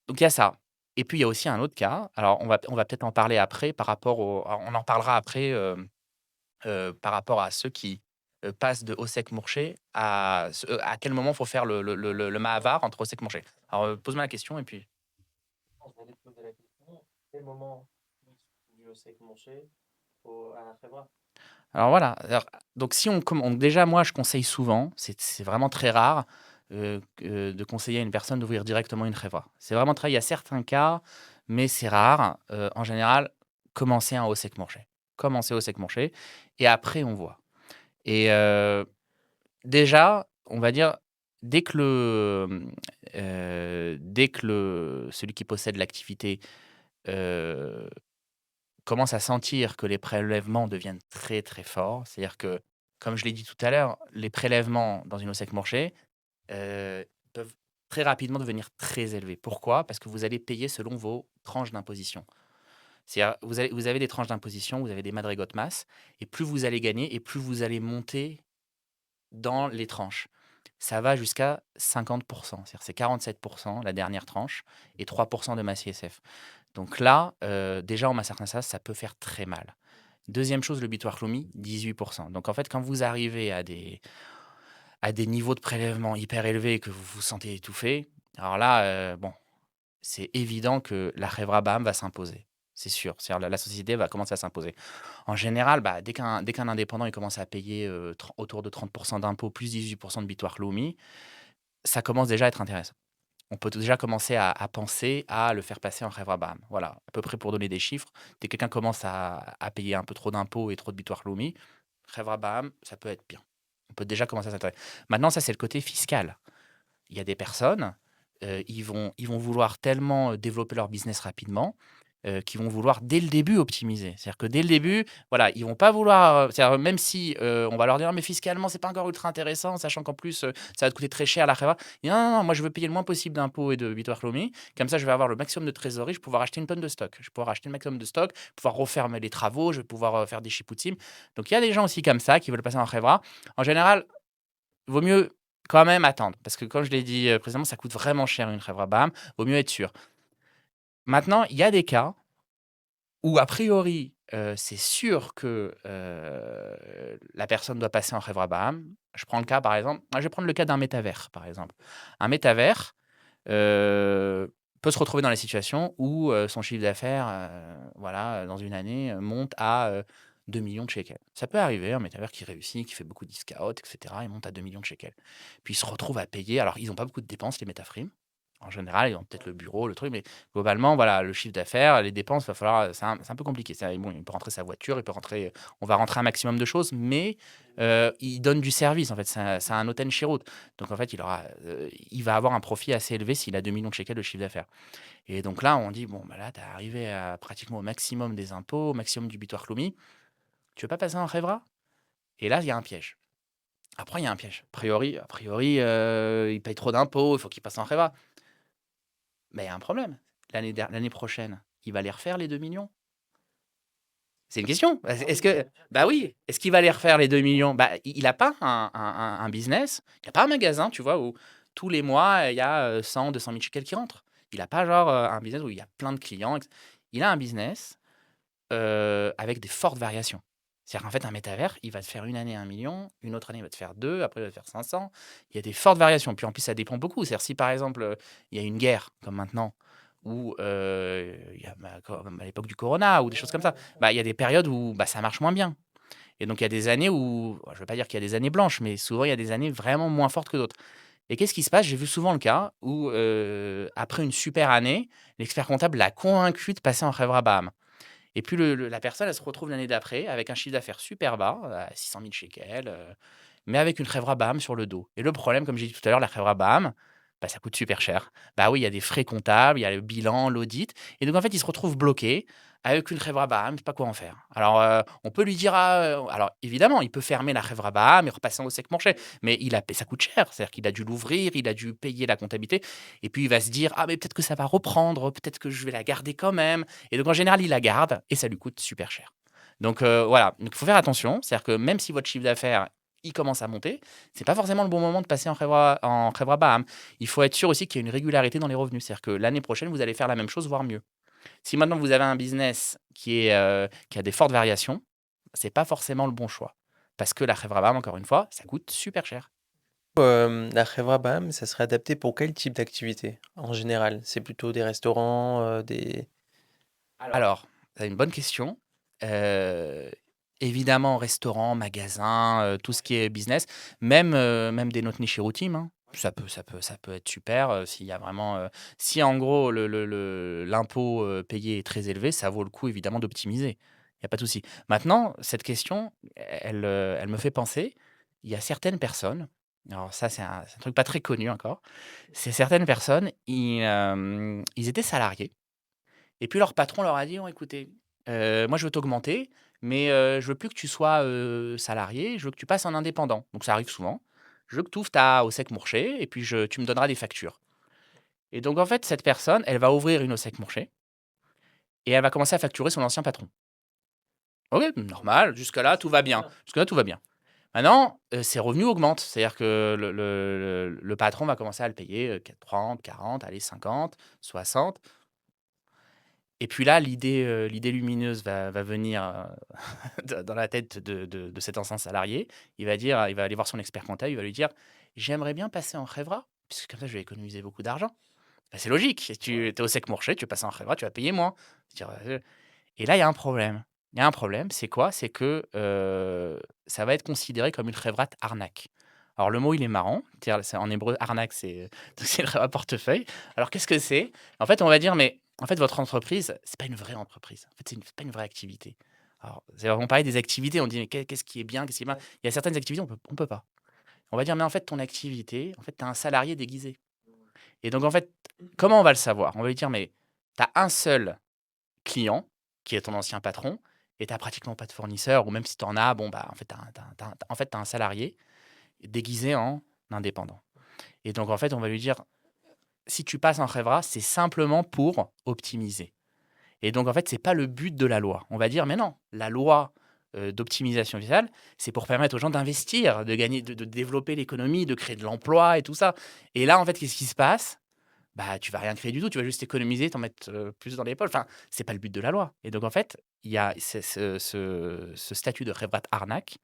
Donc, il y a ça. Et puis, il y a aussi un autre cas. Alors, on va peut-être en parler après par rapport au. On en parlera après par rapport à ceux qui passent de Osek Mourché à quel moment il faut faire le Mahavar entre Osek Mourché. Alors, pose-moi la question et puis. Je vais te poser la question. Quel moment du sec Mourché à la Chevra? Alors voilà, donc si déjà moi je conseille souvent, c'est vraiment très rare de conseiller à une personne d'ouvrir directement une Chevra. C'est vraiment très, il y a certains cas, mais c'est rare. En général, commencez un Osek Mourché. Commencez au sec Mourché et après on voit. Et déjà, on va dire, dès que celui qui possède l'activité, heu, commence à sentir que les prélèvements deviennent très, très forts, c'est-à-dire que, comme je l'ai dit tout à l'heure, les prélèvements dans une OSEC Morché, peuvent très rapidement devenir très élevés. Pourquoi? Parce que vous allez payer selon vos tranches d'imposition. C'est-à-dire, vous avez des tranches d'imposition, vous avez des madrigotes masse et plus vous allez gagner et plus vous allez monter dans les tranches. Ça va jusqu'à 50. C'est-à-dire c'est 47 la dernière tranche et 3 de masse ISF. Donc là, déjà en masse Arkansas, ça peut faire très mal. Deuxième chose, le bitoire Lumi, 18. Donc en fait, quand vous arrivez à des niveaux de prélèvement hyper élevés et que vous vous sentez étouffé, alors là, bon, c'est évident que la Chevra Baham va s'imposer. C'est sûr. C'est-à-dire la société va commencer à s'imposer. En général, bah, dès qu'un indépendant il commence à payer autour de 30 d'impôts plus 18 de bitoire Lumi, ça commence déjà à être intéressant. On peut déjà commencer à penser à le faire passer en Chevra Baham. Voilà, à peu près pour donner des chiffres. Dès que quelqu'un commence à payer un peu trop d'impôts et trop de bitoire Lumi, Chevra Baham, ça peut être bien. On peut déjà commencer à s'intéresser. Maintenant, ça, c'est le côté fiscal. Il y a des personnes, ils vont vouloir tellement, développer leur business rapidement, qu'ils vont vouloir dès le début optimiser. C'est-à-dire que dès le début, voilà, ils vont pas vouloir, c'est-à-dire même si, on va leur dire: «Mais fiscalement, c'est pas encore ultra intéressant, sachant qu'en plus, ça va te coûter très cher la Reva». «Non, non, non, moi je veux payer le moins possible d'impôts et de bitoire Lomi, comme ça je vais avoir le maximum de trésorerie, je vais pouvoir acheter une tonne de stock. Je vais pouvoir acheter le maximum de stock, pouvoir refaire les travaux, je vais pouvoir, faire des chipoutsim». Donc il y a des gens aussi comme ça qui veulent passer en Revra. En général, vaut mieux quand même attendre parce que comme je l'ai dit, précédemment, ça coûte vraiment cher une Revra BAM, vaut mieux être sûr. Maintenant, il y a des cas où a priori, c'est sûr que, la personne doit passer en Revra BAM. Je prends le cas par exemple, moi je vais prendre le cas d'un métavers par exemple. Un métavers, peut se retrouver dans la situation où, son chiffre d'affaires, voilà, dans une année, monte à, 2 000 000 de shekels. Ça peut arriver, un métavers qui réussit, qui fait beaucoup de discount et cetera, il monte à 2 000 000 de shekels. Puis il se retrouve à payer alors ils n'ont pas beaucoup de dépenses les métafrimes. En général, ils ont peut-être le bureau, le truc, mais globalement, voilà, le chiffre d'affaires, les dépenses, va falloir, c'est un peu compliqué. Bon, il peut rentrer sa voiture, il peut rentrer, on va rentrer un maximum de choses, mais il donne du service, en fait. C'est un hôtel chez route. Donc, en fait, il va avoir un profit assez élevé s'il a 2 millions de shekels de chiffre d'affaires. Et donc là, on dit, bon, bah là, tu es arrivé à pratiquement au maximum des impôts, au maximum du butoir Cloumi. Tu veux pas passer en Revra? Et là, il y a un piège. Après, il y a un piège. A priori, il paye trop d'impôts, il faut qu'il passe en Revra. Mais il y a un problème. L'année prochaine, il va les refaire les 2 millions. C'est une question. Est-ce que bah oui, est-ce qu'il va les refaire les 2 millions? Bah, il a pas un business, il a pas un magasin, tu vois, où tous les mois, il y a, 100-200 000 shekels qui rentrent. Il a pas genre, un business où il y a plein de clients il a un business, avec des fortes variations. C'est-à-dire qu'en fait, un métavers, il va te faire une année 1 million, une autre année, il va te faire 2, après il va te faire 500. Il y a des fortes variations. Puis en plus, ça dépend beaucoup. C'est-à-dire si par exemple, il y a une guerre comme maintenant ou, il y a comme à l'époque du corona ou des choses comme ça, bah, il y a des périodes où, bah, ça marche moins bien. Et donc il y a des années où je ne veux pas dire qu'il y a des années blanches, mais souvent il y a des années vraiment moins fortes que d'autres. Et qu'est-ce qui se passe? J'ai vu souvent le cas où, après une super année, l'expert comptable l'a convaincu de passer en Chevra Baham. Et puis la personne, elle se retrouve l'année d'après avec un chiffre d'affaires super bas, à 600 000 shekels, mais avec une Chevra Baham sur le dos. Et le problème, comme j'ai dit tout à l'heure, la Chevra Baham, bah, ça coûte super cher. Bah oui, il y a des frais comptables, il y a le bilan, l'audit. Et donc, en fait, il se retrouve bloqué avec une Chevra Baham, je sais pas quoi en faire. Alors, on peut lui dire, alors évidemment, il peut fermer la Chevra Baham et repasser au sec marché, mais ça coûte cher. C'est-à-dire qu'il a dû l'ouvrir, il a dû payer la comptabilité. Et puis, il va se dire, ah, mais peut-être que ça va reprendre, peut-être que je vais la garder quand même. Et donc, en général, il la garde et ça lui coûte super cher. Donc, voilà. Donc, il faut faire attention. C'est-à-dire que même si votre chiffre d'affaires, il commence à monter, c'est pas forcément le bon moment de passer en Chevra Baham. Il faut être sûr aussi qu'il y a une régularité dans les revenus. C'est-à-dire que l'année prochaine, vous allez faire la même chose, voire mieux. Si maintenant vous avez un business qui a des fortes variations, c'est pas forcément le bon choix. Parce que la Chevra Baham, encore une fois, ça coûte super cher. La Chevra Baham, ça serait adapté pour quel type d'activité en général? C'est plutôt des restaurants, des... Alors, c'est une bonne question. Heu, Évidemment, restaurant, magasin, tout ce qui est business, même des notes nichées routines, hein. Ça peut être super, s'il y a vraiment, si en gros l'impôt, payé est très élevé, ça vaut le coup évidemment d'optimiser. Il y a pas de souci. Maintenant, cette question, elle me fait penser, il y a certaines personnes, alors ça c'est un truc pas très connu encore, c'est certaines personnes, ils étaient salariés et puis leur patron leur a dit: «Bon écoutez, moi je veux t'augmenter, mais je veux plus que tu sois, salarié, je veux que tu passes en indépendant». Donc ça arrive souvent. «Je veux que tu ouvres ta OSEC Mourché et puis tu me donneras des factures». Et donc en fait, cette personne, elle va ouvrir une OSEC Mourché et elle va commencer à facturer son ancien patron. OK, normal, jusque là tout va bien. Jusque là tout va bien. Maintenant, ses revenus augmentent. C'est-à-dire que le patron va commencer à le payer, 30, 40, allez 50, 60. Et puis là, l'idée lumineuse va venir, dans la tête de cet ancien salarié. Il va aller voir son expert comptable, il va lui dire: «J'aimerais bien passer en Revra, puisque comme ça je vais économiser beaucoup d'argent». Bah, c'est logique, si tu es au sec marché, tu veux passer en Revra, tu vas payer moins. Dire, et là, il y a un problème. Il y a un problème, c'est quoi? C'est que, ça va être considéré comme une Revrat arnaque. Alors le mot, il est marrant, c'est-à-dire c'est en hébreu arnaque, c'est c'est le Revra portefeuille. Alors qu'est-ce que c'est? En fait, on va dire: «Mais en fait, votre entreprise, c'est pas une vraie entreprise. En fait, c'est pas une vraie activité». Alors, on parlait des activités, on dit: «Mais qu'est-ce qui est bien? Qu'est-ce qui est mal?» Il y a certaines activités, on peut pas. On va dire: «Mais en fait, ton activité, en fait, tu es un salarié déguisé». Et donc en fait, comment on va le savoir? On va lui dire: «Mais tu as un seul client, qui est ton ancien patron, et tu as pratiquement pas de fournisseurs, ou même si tu en as, bon, bah, en fait, tu un salarié déguisé en indépendant. Et donc, en fait, on va lui dire, si tu passes en Revra, c'est simplement pour optimiser. Et donc, en fait, c'est pas le but de la loi. On va dire, mais non, la loi d'optimisation fiscale, c'est pour permettre aux gens d'investir, de gagner, de développer l'économie, de créer de l'emploi et tout ça. Et là, en fait, qu'est-ce qui se passe? Bah, tu vas rien créer du tout, tu vas juste économiser, t'en mettre, plus dans les poches. Enfin, c'est pas le but de la loi. Et donc en fait, il y a ce statut de Revrat arnaque.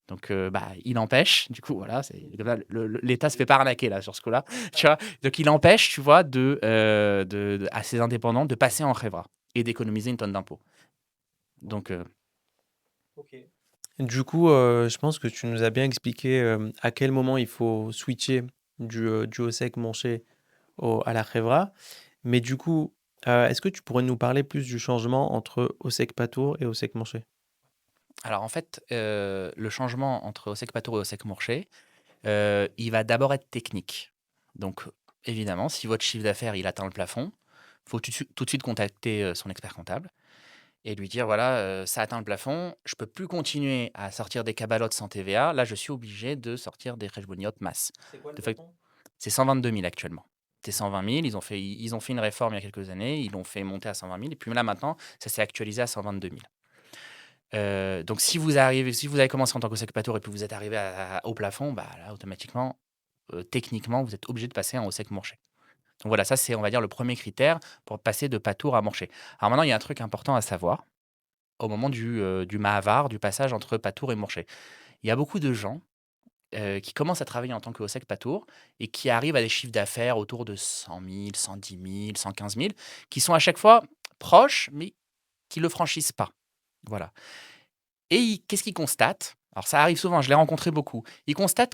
Donc bah, il empêche, du coup, voilà, c'est comme ça, l'État se fait pas arnaquer là, sur ce coup-là, tu vois? Donc il empêche, tu vois, à ces indépendants de passer en Revra et d'économiser une tonne d'impôts. Donc Du coup, je pense que tu nous as bien expliqué, à quel moment il faut switcher du OSEC Monché à la Khevra. Mais du coup, est-ce que tu pourrais nous parler plus du changement entre Osek Patour et Osek Manché? Alors en fait, le changement entre Osek Patour et Osek Mourché, il va d'abord être technique. Donc évidemment, si votre chiffre d'affaires, il atteint le plafond, il faut tout de suite contacter, son expert comptable et lui dire: «Voilà, ça atteint le plafond, je peux plus continuer à sortir des cabalotes sans TVA. Là, je suis obligé de sortir des khejboniot masse». C'est quoi le De fait, plafond? c'est 122 000 actuellement. C'est 120 000, ils ont fait une réforme il y a quelques années, ils l'ont fait monter à 120 000 et puis là maintenant, ça s'est actualisé à 122 000. Donc si vous avez commencé en tant qu'OSEC-PATOR et puis vous êtes arrivé au plafond, bah, là automatiquement, techniquement, vous êtes obligé de passer en OSEC-MORCHE. Donc voilà, ça c'est, on va dire, le premier critère pour passer de Patour à Morché. Alors maintenant, il y a un truc important à savoir au moment du Mahavar, du passage entre Patour et Morché. Il y a beaucoup de gens, qui commencent à travailler en tant qu'OSEC-PATOR et qui arrivent à des chiffres d'affaires autour de 100 000, 110 000, 115 000, qui sont à chaque fois proches, mais qui ne le franchissent pas. Voilà. Et qu'est-ce qu'ils constatent? Alors ça arrive souvent, je l'ai rencontré beaucoup. Ils constatent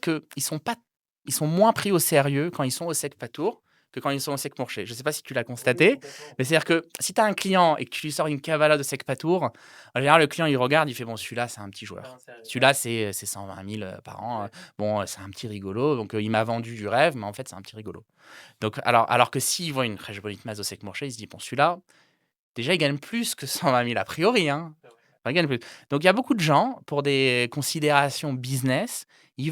ils sont moins pris au sérieux quand ils sont au sec patour que quand ils sont au sec mourché. Je ne sais pas si tu l'as Oui, constaté, complètement. mais c'est-à-dire que si tu as un client et que tu lui sors une cavala de sec patour, en général, le client, il regarde, il fait: «Bon, celui-là, c'est un petit Pas un joueur. sérieux, ouais. Celui-là, c'est 120 000 par an. Ouais. Bon, c'est un petit rigolo. Donc, il m'a vendu du rêve, mais en fait, c'est un petit rigolo». Donc, alors que s'il voit une Khej Bonite Masse au sec mourché, il se dit: «Bon, celui-là, déjà, il gagne plus que 120 000 a priori, hein». C'est vrai. Enfin, il gagne plus. Donc il y a beaucoup de gens, pour des considérations business, ils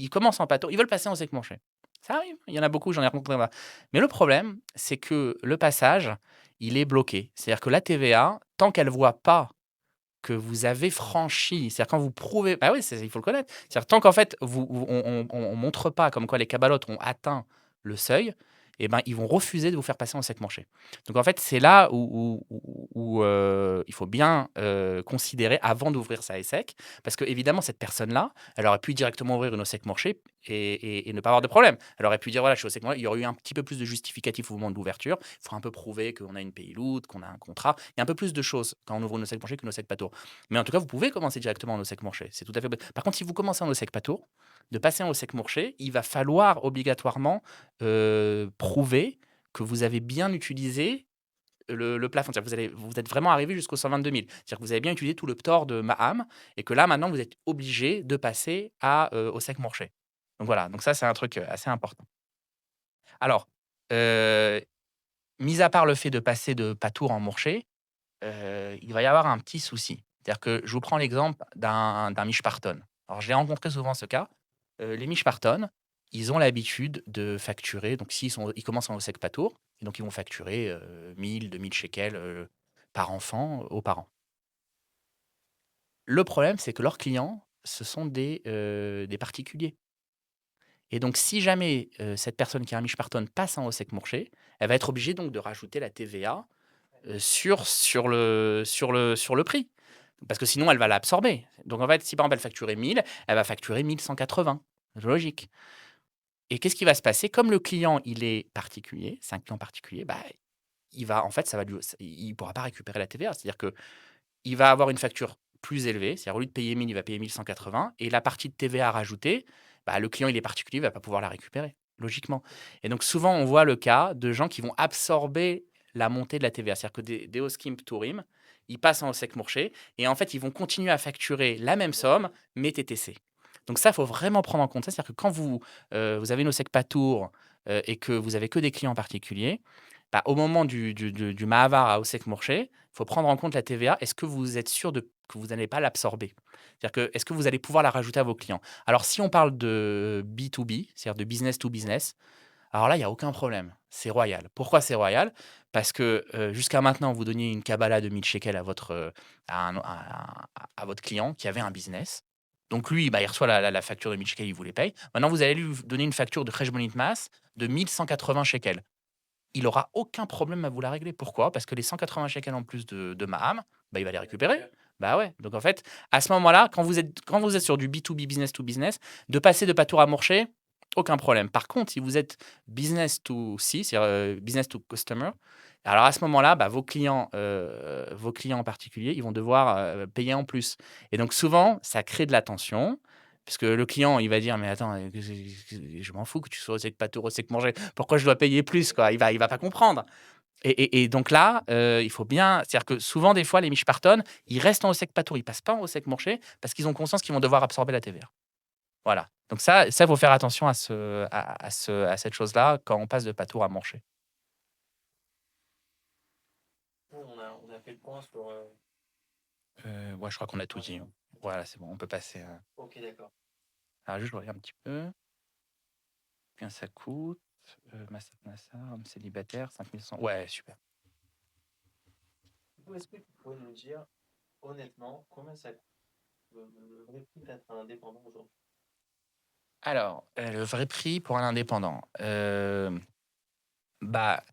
commencent en pâteau, ils veulent passer en sec-manché. Ça arrive, il y en a beaucoup, j'en ai rencontré là. Mais le problème, c'est que le passage, il est bloqué. C'est-à-dire que la TVA, tant qu'elle ne voit pas que vous avez franchi, c'est-à-dire quand vous prouvez, bah oui, il faut le connaître. C'est-à-dire tant qu'en fait, on montre pas comme quoi les cabalotes ont atteint le seuil, et ben, ils vont refuser de vous faire passer en sec manché. Donc en fait, c'est là où il faut bien considérer avant d'ouvrir sa SEC, parce que évidemment, cette personne-là, elle aurait pu directement ouvrir une OSEC manché et ne pas avoir de problème. Elle aurait pu dire: voilà, je suis OSEC manché. Il y aurait eu un petit peu plus de justificatif au moment de l'ouverture. Il faut un peu prouver qu'on a une payeloute, qu'on a un contrat. Il y a un peu plus de choses quand on ouvre une OSEC manché qu'une OSEC patour. Mais en tout cas, vous pouvez commencer directement en OSEC Mourché. C'est tout à fait. Par contre, si vous commencez en OSEC Patour, de passer en OSEC Mourché, il va falloir obligatoirement prouver que vous avez bien utilisé le plafond. C'est-à-dire que vous êtes vraiment arrivé jusqu'aux 122 000. C'est-à-dire que vous avez bien utilisé tout le ptor de Maham et que là, maintenant, vous êtes obligé de passer OSEC Mourché. Donc voilà, donc ça, c'est un truc assez important. Alors, euh, mis à part le fait de passer de Patour en Mourché, il va y avoir un petit souci. C'est-à-dire que je vous prends l'exemple d'un Mishparton. Alors, j'ai rencontré souvent ce cas. Les Mishparton, ils ont l'habitude de facturer. Donc, ils commencent en OSEC Patour, et donc ils vont facturer 1000, 2000 shekels par enfant aux parents. Le problème, c'est que leurs clients, ce sont des particuliers. Et donc, si jamais cette personne qui est un Mishparton passe en OSEC Mourché, elle va être obligée donc de rajouter la TVA sur le prix. Parce que sinon, elle va l'absorber. Donc en fait, si par exemple elle facturait 1000, elle va facturer 1180. C'est logique. Et qu'est-ce qui va se passer? Comme le client, il est particulier, c'est un client particulier, bah, en fait, il pourra pas récupérer la TVA. C'est-à-dire que il va avoir une facture plus élevée. C'est-à-dire, au lieu de payer 1000, il va payer 1180. Et la partie de TVA rajoutée, bah, le client, il est particulier, il va pas pouvoir la récupérer, logiquement. Et donc, souvent, on voit le cas de gens qui vont absorber la montée de la TVA. C'est-à-dire que des Oskim Tourim, ils passent en Osek Mourché et en fait, ils vont continuer à facturer la même somme, mais TTC. Donc ça, il faut vraiment prendre en compte ça. C'est-à-dire que quand vous avez une Osek Patour et que vous avez que des clients particuliers, bah, au moment du Mahavar à Osek Mourché, il faut prendre en compte la TVA. Est-ce que vous êtes sûr que vous n'allez pas l'absorber? C'est-à-dire que, est-ce que vous allez pouvoir la rajouter à vos clients? Alors, si on parle de B2B, c'est-à-dire de business to business, alors là, il y a aucun problème. C'est royal. Pourquoi c'est royal? Parce que jusqu'à maintenant, vous donniez une Kabbalah de 1000 shekels à votre client qui avait un business. Donc lui, bah, il reçoit la facture de 1000 shekels, il vous les paye. Maintenant, vous allez lui donner une facture de Khejbonit Mass de 1180 shekels. Il aura aucun problème à vous la régler. Pourquoi? Parce que les 180 shekels en plus de Maham, bah, il va les récupérer. Bah ouais. Donc en fait, à ce moment-là, quand vous êtes sur du B2B, business to business, de passer de patour à Mourché, aucun problème. Par contre, si vous êtes business to C, c'est-à-dire business to customer, alors à ce moment-là, bah, vos clients en particulier, ils vont devoir payer en plus. Et donc souvent, ça crée de la tension. Puisque le client, il va dire: «Mais attends, je m'en fous que tu sois au sec pâteau, au sec manger. Pourquoi je dois payer plus?» quoi. Il va pas comprendre. Et donc là, il faut bien c'est-à-dire que souvent, des fois, les miches-partonnes, ils restent en au sec pâteau, ils passent pas en au sec marché parce qu'ils ont conscience qu'ils vont devoir absorber la TVA. Voilà. Donc ça, faut faire attention à cette chose-là quand on passe de pâteau à marché. On a fait le point sur. Ouais, je crois qu'on a tout dit, hein. Voilà, c'est bon, on peut passer, Ok, d'accord. alors juste je regarde un petit peu. Combien ça coûte? Massad Nassar, homme célibataire, 5 100. Ouais, super. Du coup, est-ce que tu pourrais nous dire honnêtement combien ça coûte le vrai prix d'être un indépendant aujourd'hui? Alors, le vrai prix pour un indépendant, bah,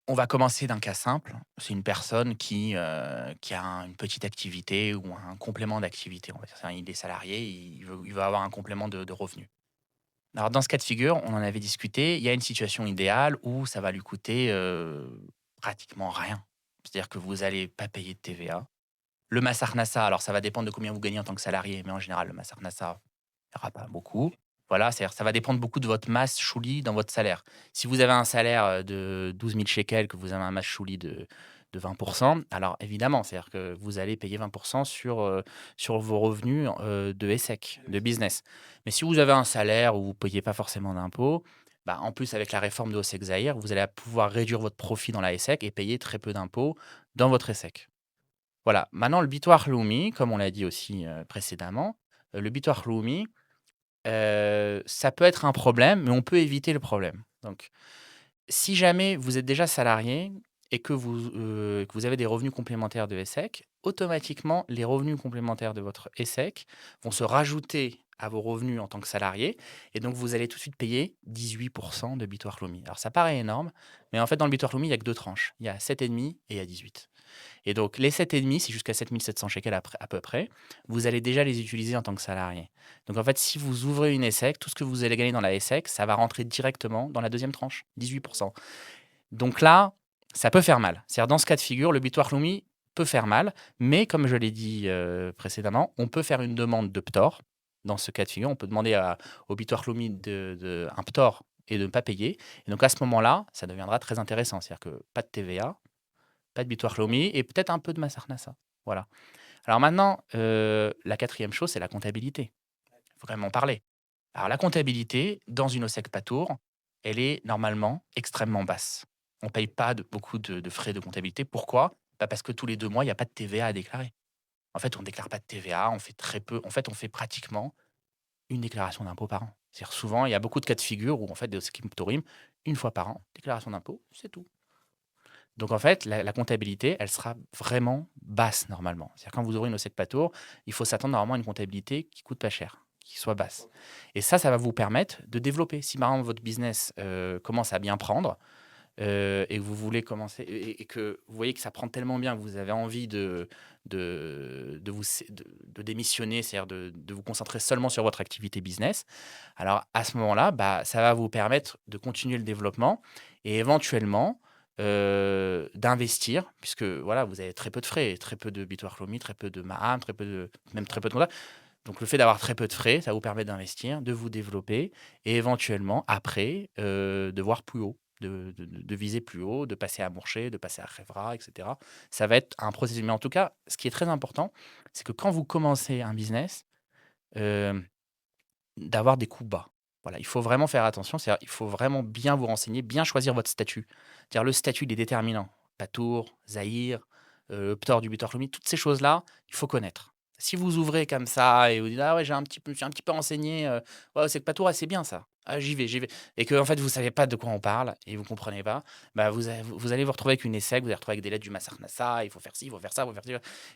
on va commencer d'un cas simple. C'est une personne qui a une petite activité ou un complément d'activité, on va dire ça. Il est salarié, il veut avoir un complément de revenus. Alors dans ce cas de figure, on en avait discuté, il y a une situation idéale où ça va lui coûter, pratiquement rien. C'est-à-dire que vous allez pas payer de TVA. Le Massarnassa, alors ça va dépendre de combien vous gagnez en tant que salarié, mais en général, le Massarnassa, il y aura pas beaucoup. Voilà, c'est-à-dire ça va dépendre beaucoup de votre masse chouli dans votre salaire. Si vous avez un salaire, de 12 000 shekels, que vous avez un masse chouli de 20, alors évidemment, c'est-à-dire que vous allez payer 20 sur vos revenus, de ESSEC, de business. Mais si vous avez un salaire où vous ne payez pas forcément d'impôts, bah, en plus avec la réforme de Ossec Zahir, vous allez pouvoir réduire votre profit dans la ESSEC et payer très peu d'impôts dans votre ESSEC. Voilà. Maintenant le bitoire Leumi, comme on l'a dit aussi, précédemment, le bitoire Leumi, ça peut être un problème, mais on peut éviter le problème. Donc, si jamais vous êtes déjà salarié et que vous avez des revenus complémentaires de ESSEC, automatiquement, les revenus complémentaires de votre ESSEC vont se rajouter à vos revenus en tant que salarié et donc vous allez tout de suite payer 18 de bitoire Leumi. Alors ça paraît énorme, mais en fait, dans le bitoire Leumi, il y a que 2 tranches. Il y a 7,5 et il y a 18. Et donc, les 7,5, c'est jusqu'à 7 700 shekels à peu près. Vous allez déjà les utiliser en tant que salarié. Donc, en fait, si vous ouvrez une ESSEC, tout ce que vous allez gagner dans la ESSEC, ça va rentrer directement dans la deuxième tranche, 18. Donc là, ça peut faire mal. C'est-à-dire, dans ce cas de figure, le butoir Lumi peut faire mal, mais comme je l'ai dit précédemment, on peut faire une demande de PTOR. Dans ce cas de figure, on peut demander au butoir Lumi un PTOR et de ne pas payer. Et donc, à ce moment-là, ça deviendra très intéressant. C'est-à-dire que pas de TVA, pas de bitoire Lomi et peut-être un peu de Massarnassa. Voilà. Alors maintenant, la quatrième chose, c'est la comptabilité. Il faut quand même en parler. Alors la comptabilité, dans une OSEC Patour, elle est normalement extrêmement basse. On ne paye pas beaucoup de frais de comptabilité. Pourquoi? Bah, parce que tous les 2 mois, il n'y a pas de TVA à déclarer. En fait, on ne déclare pas de TVA, on fait très peu. En fait, on fait pratiquement une déclaration d'impôt par an. C'est-à-dire souvent, il y a beaucoup de cas de figure où, en fait, des OSEC Patorim, une fois par an, déclaration d'impôt, c'est tout. Donc en fait, la comptabilité, elle sera vraiment basse normalement. C'est-à-dire quand vous ouvrez une OSEC Patour, il faut s'attendre normalement à une comptabilité qui coûte pas cher, qui soit basse. Et ça va vous permettre de développer. Si par exemple votre business commence à bien prendre et que vous voulez commencer et que vous voyez que ça prend tellement bien que vous avez envie de démissionner, c'est-à-dire de vous concentrer seulement sur votre activité business, alors à ce moment-là, bah, ça va vous permettre de continuer le développement et éventuellement d'investir, puisque voilà, vous avez très peu de frais, très peu de bitoire Clomi, très peu de Maham, même très peu de compta. Donc le fait d'avoir très peu de frais, ça vous permet d'investir, de vous développer et éventuellement, après, de voir plus haut, de viser plus haut, de passer à Mourcher, de passer à Khevra, etc. Ça va être un processus. Mais en tout cas, ce qui est très important, c'est que quand vous commencez un business, euh, d'avoir des coups bas. Voilà, il faut vraiment faire attention, c'est-à-dire il faut vraiment bien vous renseigner, bien choisir votre statut. C'est-à-dire le statut, il est déterminant. Patour, Zahir, Ptor du butor Lumi, toutes ces choses-là, il faut connaître. Si vous ouvrez comme ça et vous dites: «Ah ouais, j'ai un petit peu renseigné, ouais, c'est que Patour, ah, c'est bien ça. Ah, j'y vais» et que en fait, vous savez pas de quoi on parle et vous comprenez pas, bah, vous allez vous retrouver avec une ESSEC, vous allez vous retrouver avec des lettres du Massarnassa, il faut faire ci, il faut faire ça, il faut faire ci.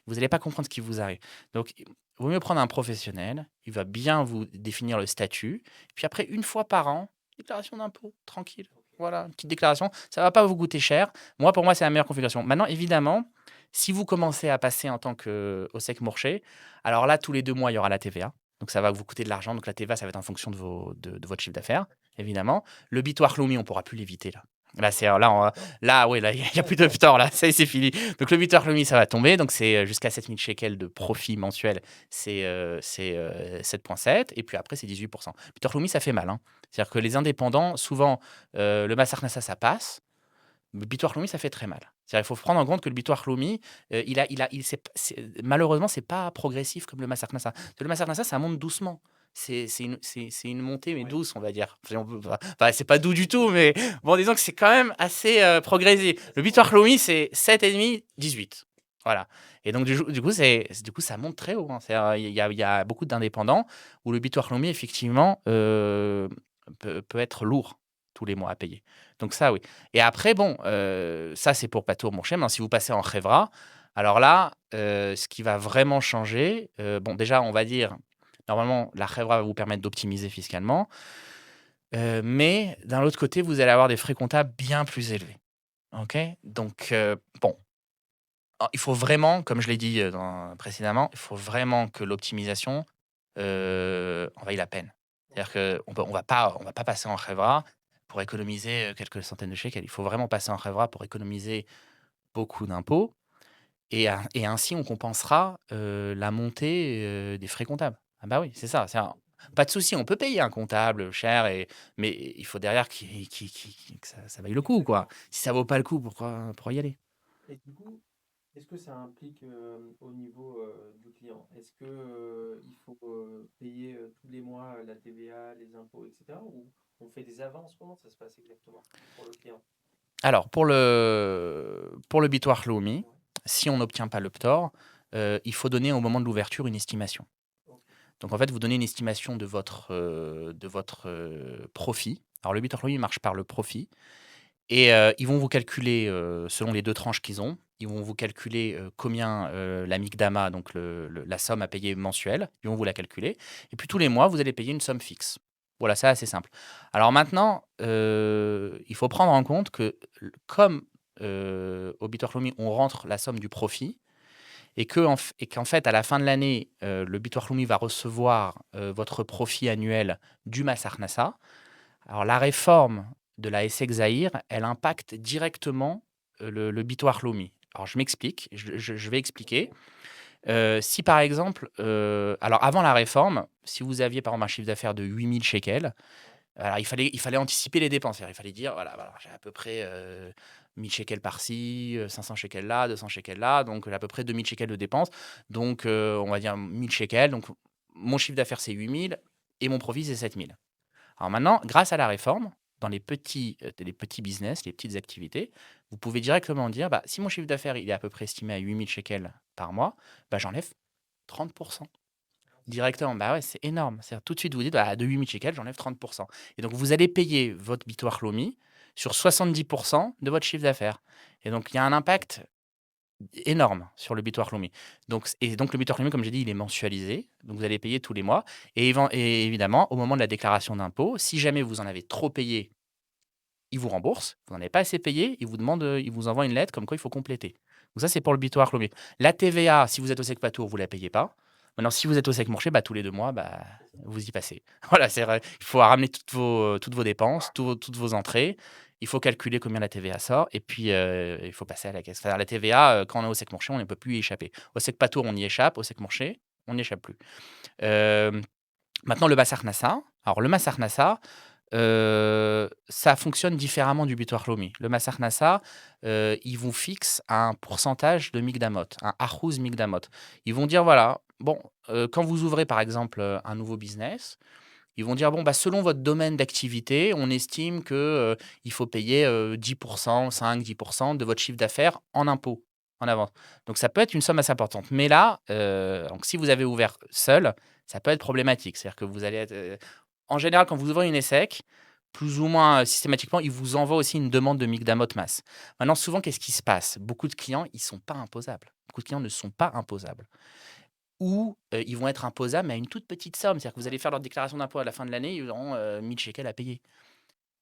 Vous allez pas comprendre ce qui vous arrive. Donc vaut mieux prendre un professionnel, il va bien vous définir le statut, puis après, une fois par an, déclaration d'impôt, tranquille. Voilà, une petite déclaration, ça va pas vous coûter cher. Moi, pour moi, c'est la meilleure configuration. Maintenant, évidemment, si vous commencez à passer en tant qu'OSEC Mourcher, alors là, tous les 2 mois, il y aura la TVA. Donc ça va vous coûter de l'argent. Donc la TVA, ça va être en fonction de votre chiffre d'affaires, évidemment. Le bitoire Lomi, on ne pourra plus l'éviter là. Là, oui, là, il y a plus de ptor, là, ça y est, c'est fini. Donc le butoir Lumi, ça va tomber. Donc c'est jusqu'à 7 000 shekels de profit mensuel, c'est 7,7. Et puis après, c'est 18%. Butoir Lumi, ça fait mal, hein. C'est-à-dire que les indépendants, souvent, le Mas Aknasa, ça passe. Le Bitoire Lomi, ça fait très mal. C'est-à-dire, il faut prendre en compte que le Bitoire Lomi, malheureusement, c'est pas progressif comme le Massacre Nassa. Le Massacre Nassa, ça monte doucement. C'est une montée, mais Ouais. douce, on va dire. Enfin, c'est pas doux du tout, mais bon, disons que c'est quand même assez progressif. Le Bitoire Lomi, c'est 7,5, 18. Voilà. Et donc, du coup, ça monte très haut, hein. Il y a beaucoup d'indépendants où le Bitoire Lomi, effectivement, peut être lourd tous les mois à payer. Donc ça, oui. Et après, bon, ça, c'est pour Patour Mourchem. Si vous passez en Khevra, alors là, ce qui va vraiment changer, bon, déjà, on va dire, normalement, la Khevra va vous permettre d'optimiser fiscalement, mais d'un autre côté, vous allez avoir des frais comptables bien plus élevés. OK? Donc, bon, il faut vraiment, comme je l'ai dit précédemment, il faut vraiment que l'optimisation en vaille la peine. C'est-à-dire qu'on on va pas passer en Khevra pour économiser quelques centaines de shekels. Il faut vraiment passer en Khevra pour économiser beaucoup d'impôts et ainsi on compensera la montée des frais comptables. Ah bah oui, c'est ça. Pas de souci, on peut payer un comptable cher, mais il faut derrière que ça vaille le coup, quoi. Si ça vaut pas le coup, pourquoi y aller? Et du coup, est-ce que ça implique au niveau du client? Est-ce que il faut payer tous les mois la TVA, les impôts, etc. Ou on fait des avances? Comment ça se passe exactement pour le client? Alors, pour le Bitoire Leumi, Ouais. si on n'obtient pas le ptor, il faut donner au moment de l'ouverture une estimation. Ok. Donc en fait, vous donnez une estimation de votre profit. Alors le Bitoire Leumi marche par le profit et ils vont vous calculer, selon les 2 tranches qu'ils ont, ils vont vous calculer, combien, la mikdama, donc la somme à payer mensuelle, ils vont vous la calculer et puis tous les mois, vous allez payer une somme fixe. Voilà, c'est assez simple. Alors maintenant, il faut prendre en compte que comme, au Bitoire Leumi, on rentre la somme du profit et qu'en fait, à la fin de l'année, le Bitoire Leumi va recevoir, votre profit annuel du Mas Aknasa. Alors la réforme de la Essek Zahir, elle impacte directement, le Bitoire Leumi. Alors je m'explique, je vais expliquer. Si par exemple, alors avant la réforme, si vous aviez par exemple un chiffre d'affaires de 8 000 shekels, Ouais. alors il fallait anticiper les dépenses. C'est-à-dire, il fallait dire: «Voilà, j'ai à peu près, 1 000 shekels par-ci, 500 shekels là, 200 shekels là, donc j'ai à peu près 2 000 shekels de dépenses. Donc on va dire 1 000 shekels, donc mon chiffre d'affaires c'est 8 000 et mon profit c'est 7 000. Alors maintenant, grâce à la réforme, dans les petits business, les petites activités, vous pouvez directement dire: «Bah, si mon chiffre d'affaires, il est à peu près estimé à 8 000 shekels par mois, bah, j'enlève 30. Directement, bah, ouais, c'est énorme. C'est-à-dire tout de suite, vous dites: «Bah, de 8 000 shekels, j'enlève 30». Et donc vous allez payer votre bitoire Lomi sur 70 de votre chiffre d'affaires et donc il y a un impact énorme sur le bitoire Lomi. Donc le bitoire Lomi, comme j'ai dit, il est mensualisé, donc vous allez payer tous les mois et évidemment, au moment de la déclaration d'impôt, si jamais vous en avez trop payé, ils vous remboursent. Vous n'en avez pas assez payé, ils vous envoient une lettre comme quoi il faut compléter. Donc ça, c'est pour le bitoire Lomi. La TVA, si vous êtes au Secpatour, vous ne la payez pas. Maintenant, si vous êtes au Secmourché, bah, tous les 2 mois, bah, C'est ça. vous y passez. Voilà, c'est vrai. Il faut ramener toutes vos dépenses, toutes vos entrées. Il faut calculer combien la TVA sort et puis, il faut passer à la caisse. Enfin, la TVA, quand on est au Secmourché, on ne peut plus y échapper. Au Secpatour, on y échappe. Au Secmourché, on n'y échappe plus. Hem, Maintenant le Massar Nassa. Alors le Massar Nassa, ça fonctionne différemment du butoir Lomi. Le Massar Nassa, ils vous fixent un pourcentage de Mikdamot, un Achouz Mikdamot. Ils vont dire voilà, bon, quand vous ouvrez par exemple, un nouveau business, ils vont dire: «Bon, bah, selon votre domaine d'activité, on estime que, il faut payer, 10 5-10 de votre chiffre d'affaires en impôts, en avance». Donc ça peut être une somme assez importante. Mais là, donc si vous avez ouvert seul, ça peut être problématique. C'est-à-dire que vous allez être, en général, quand vous ouvrez une ESSEC, plus ou moins, systématiquement, ils vous envoient aussi une demande de Mikdamot Mass. Maintenant, souvent, qu'est-ce qui se passe? Beaucoup de clients, ils sont pas imposables. Beaucoup de clients ne sont pas imposables ou ils vont être imposables, mais à une toute petite somme. C'est-à-dire que vous allez faire leur déclaration d'impôt à la fin de l'année, ils auront, 1 000 shekels à payer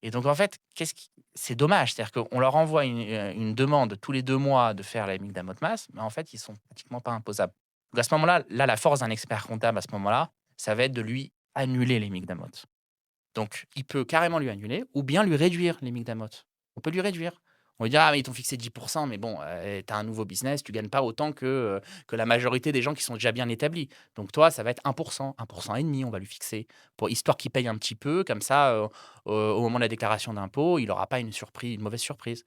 et donc en fait, qu'est-ce qui c'est dommage, c'est-à-dire qu'on leur envoie une demande tous les 2 mois de faire la Mikdamot Mass, mais en fait, ils sont pratiquement pas imposables. Donc à ce moment-là, la force d'un expert comptable à ce moment-là, ça va être de lui annuler les Mikdamot. Donc il peut carrément lui annuler ou bien lui réduire les Mikdamot. On peut lui réduire. On lui dit: «Ah mais ils t'ont fixé 10, mais bon, tu as un nouveau business, tu gagnes pas autant que la majorité des gens qui sont déjà bien établis. Donc toi, ça va être 1 et demi, on va lui fixer pour histoire qu'il paye un petit peu comme ça, au moment de la déclaration d'impôt, il aura pas une mauvaise surprise».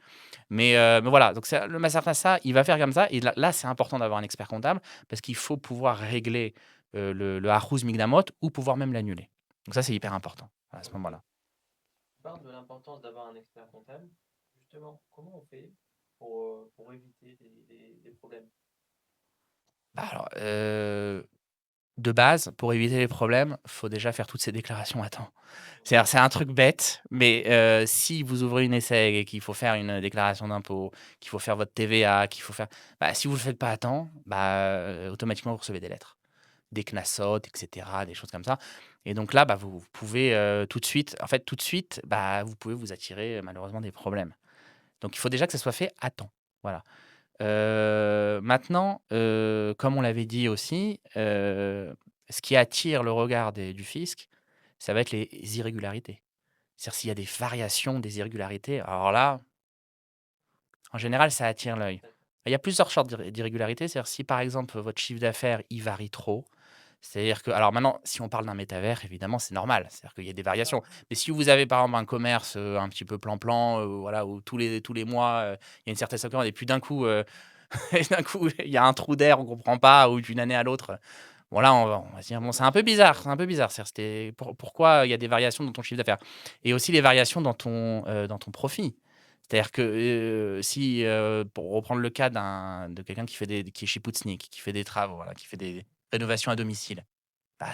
Mais voilà, donc c'est le masterclass ça, il va faire comme ça et là, c'est important d'avoir un expert comptable parce qu'il faut pouvoir régler, le Achouz Migdamot ou pouvoir même l'annuler. Donc ça, c'est hyper important à ce Ok. moment-là. Tu parles de l'importance d'avoir un expert comptable. Justement, comment on fait pour éviter les problèmes? Alors, de base, pour éviter les problèmes, faut déjà faire toutes ces déclarations à temps. C'est-à-dire, c'est un truc bête, mais si vous ouvrez une ESSEG et qu'il faut faire une déclaration d'impôt, qu'il faut faire votre TVA, qu'il faut faire si vous le faites pas à temps, automatiquement, vous recevez des lettres, des CNASOT et cetera, des choses comme ça et donc là, vous pouvez, tout de suite, vous pouvez vous attirer, malheureusement des problèmes. Donc il faut déjà que ça soit fait à temps. Voilà. Maintenant, comme on l'avait dit aussi, ce qui attire le regard du fisc, ça va être les irrégularités. C'est-à-dire s'il y a des variations, des irrégularités, alors là, en général, ça attire l'œil. Il y a plusieurs sortes d'irrégularités, c'est-à-dire si, par exemple, votre chiffre d'affaires, il varie trop, c'est-à-dire que alors maintenant, si on parle d'un métavers, évidemment, c'est normal, c'est-à-dire qu'il y a des variations. Mais si vous avez, par exemple, un commerce, un petit peu plan-plan, voilà, où tous les mois, il y a une certaine somme et puis d'un coup, et d'un coup, il y a un trou d'air, on comprend pas ou d'une année à l'autre, bon là, on va se dire: «Bon, c'est un peu bizarre, c'est un peu bizarre». C'est-à-dire pourquoi il y a des variations dans ton chiffre d'affaires? Et aussi les variations dans ton profit. C'est-à-dire que, si, pour reprendre le cas de quelqu'un qui est chez Poutznig, qui fait des travaux, voilà, qui fait des rénovations à domicile.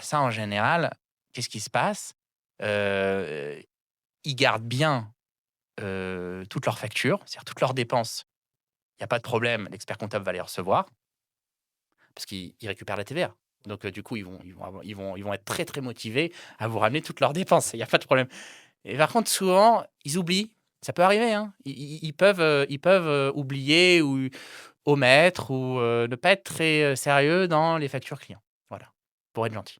Ça en général, qu'est-ce qui se passe? Heu, Ils gardent bien, toutes leurs factures, c'est-à-dire toutes leurs dépenses. Il y a pas de problème, l'expert comptable va les recevoir. Parce qu'ils récupèrent la TVA. Donc, du coup, ils vont être très, très motivés à vous ramener toutes leurs dépenses. Il y a pas de problème. Et par contre, souvent, ils oublient. Ça peut arriver, hein. Ils peuvent, oublier ou omettre ou, ne pas être très, sérieux dans les factures clients. Voilà, pour être gentil.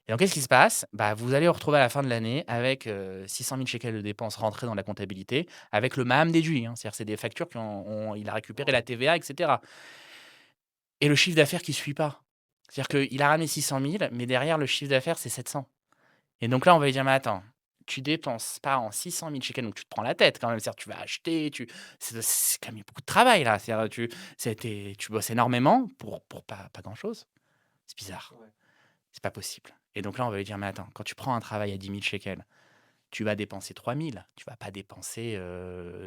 Et donc qu'est-ce qui se passe? Vous allez vous retrouver à la fin de l'année avec, 600 000 shekels de dépenses rentrées dans la comptabilité avec le MAM déduit, hein. C'est-à-dire, c'est des factures qui il a récupéré la TVA et cetera. Et le chiffre d'affaires qui suit pas. C'est-à-dire qu'il a ramené 600 000, mais derrière le chiffre d'affaires, c'est 700. Et donc là, on va lui dire: «Mais attends, tu dépenses pas en 600 000 shekels, donc tu te prends la tête quand même. C'est-à-dire tu vas acheter, c'est quand même beaucoup de travail là. C'est-à-dire tu bosses énormément pour pas grand-chose. C'est bizarre, Ouais. c'est pas possible». Et donc là, on va lui dire: «Mais attends, quand tu prends un travail à 10 000 shekels, tu vas dépenser 3 000, tu vas pas dépenser,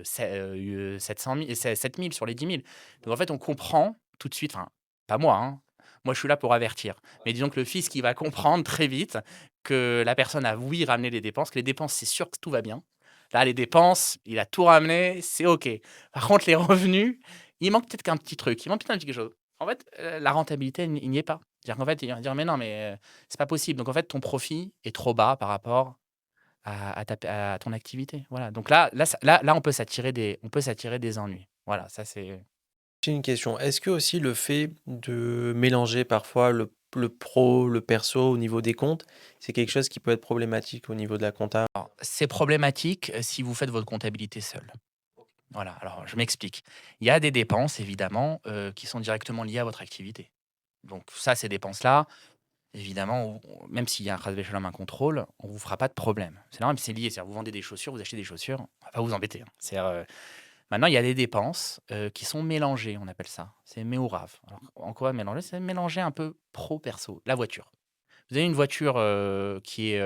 700 000 7 000 sur les 10 000». Donc en fait, on comprend tout de suite, enfin, pas moi, hein, moi je suis là pour avertir. Mais disons que le fisc, il va comprendre très vite que la personne a, oui, ramené les dépenses, que les dépenses, c'est sûr que tout va bien. Là, les dépenses, il a tout ramené, c'est OK. Par contre, les revenus, il manque peut-être qu'un petit truc, il manque peut-être un petit quelque chose. En fait, la rentabilité, il n'y est pas. C'est-à-dire qu'en fait, il va dire: «Mais non, mais c'est pas possible». Donc en fait, ton profit est trop bas par rapport à ton activité, voilà. Donc là, on peut s'attirer des ennuis. Voilà, ça c'est J'ai une question. Est-ce que aussi le fait de mélanger parfois le pro, le perso au niveau des comptes, c'est quelque chose qui peut être problématique au niveau de la compta? alors, c'est problématique, si vous faites votre comptabilité seul. Voilà, alors je m'explique. Il y a des dépenses évidemment, qui sont directement liées à votre activité. Donc ça, ces dépenses-là, évidemment, même s'il y a un ras shalom, un contrôle, on vous fera pas de problème. C'est normal, puis c'est lié, c'est-à-dire vous vendez des chaussures, vous achetez des chaussures, on va pas vous embêter, hein. Maintenant, il y a des dépenses, qui sont mélangées, on appelle ça. C'est méourav. Alors, en quoi mélanger? C'est mélanger un peu pro, perso. La voiture. Vous avez une voiture, qui est,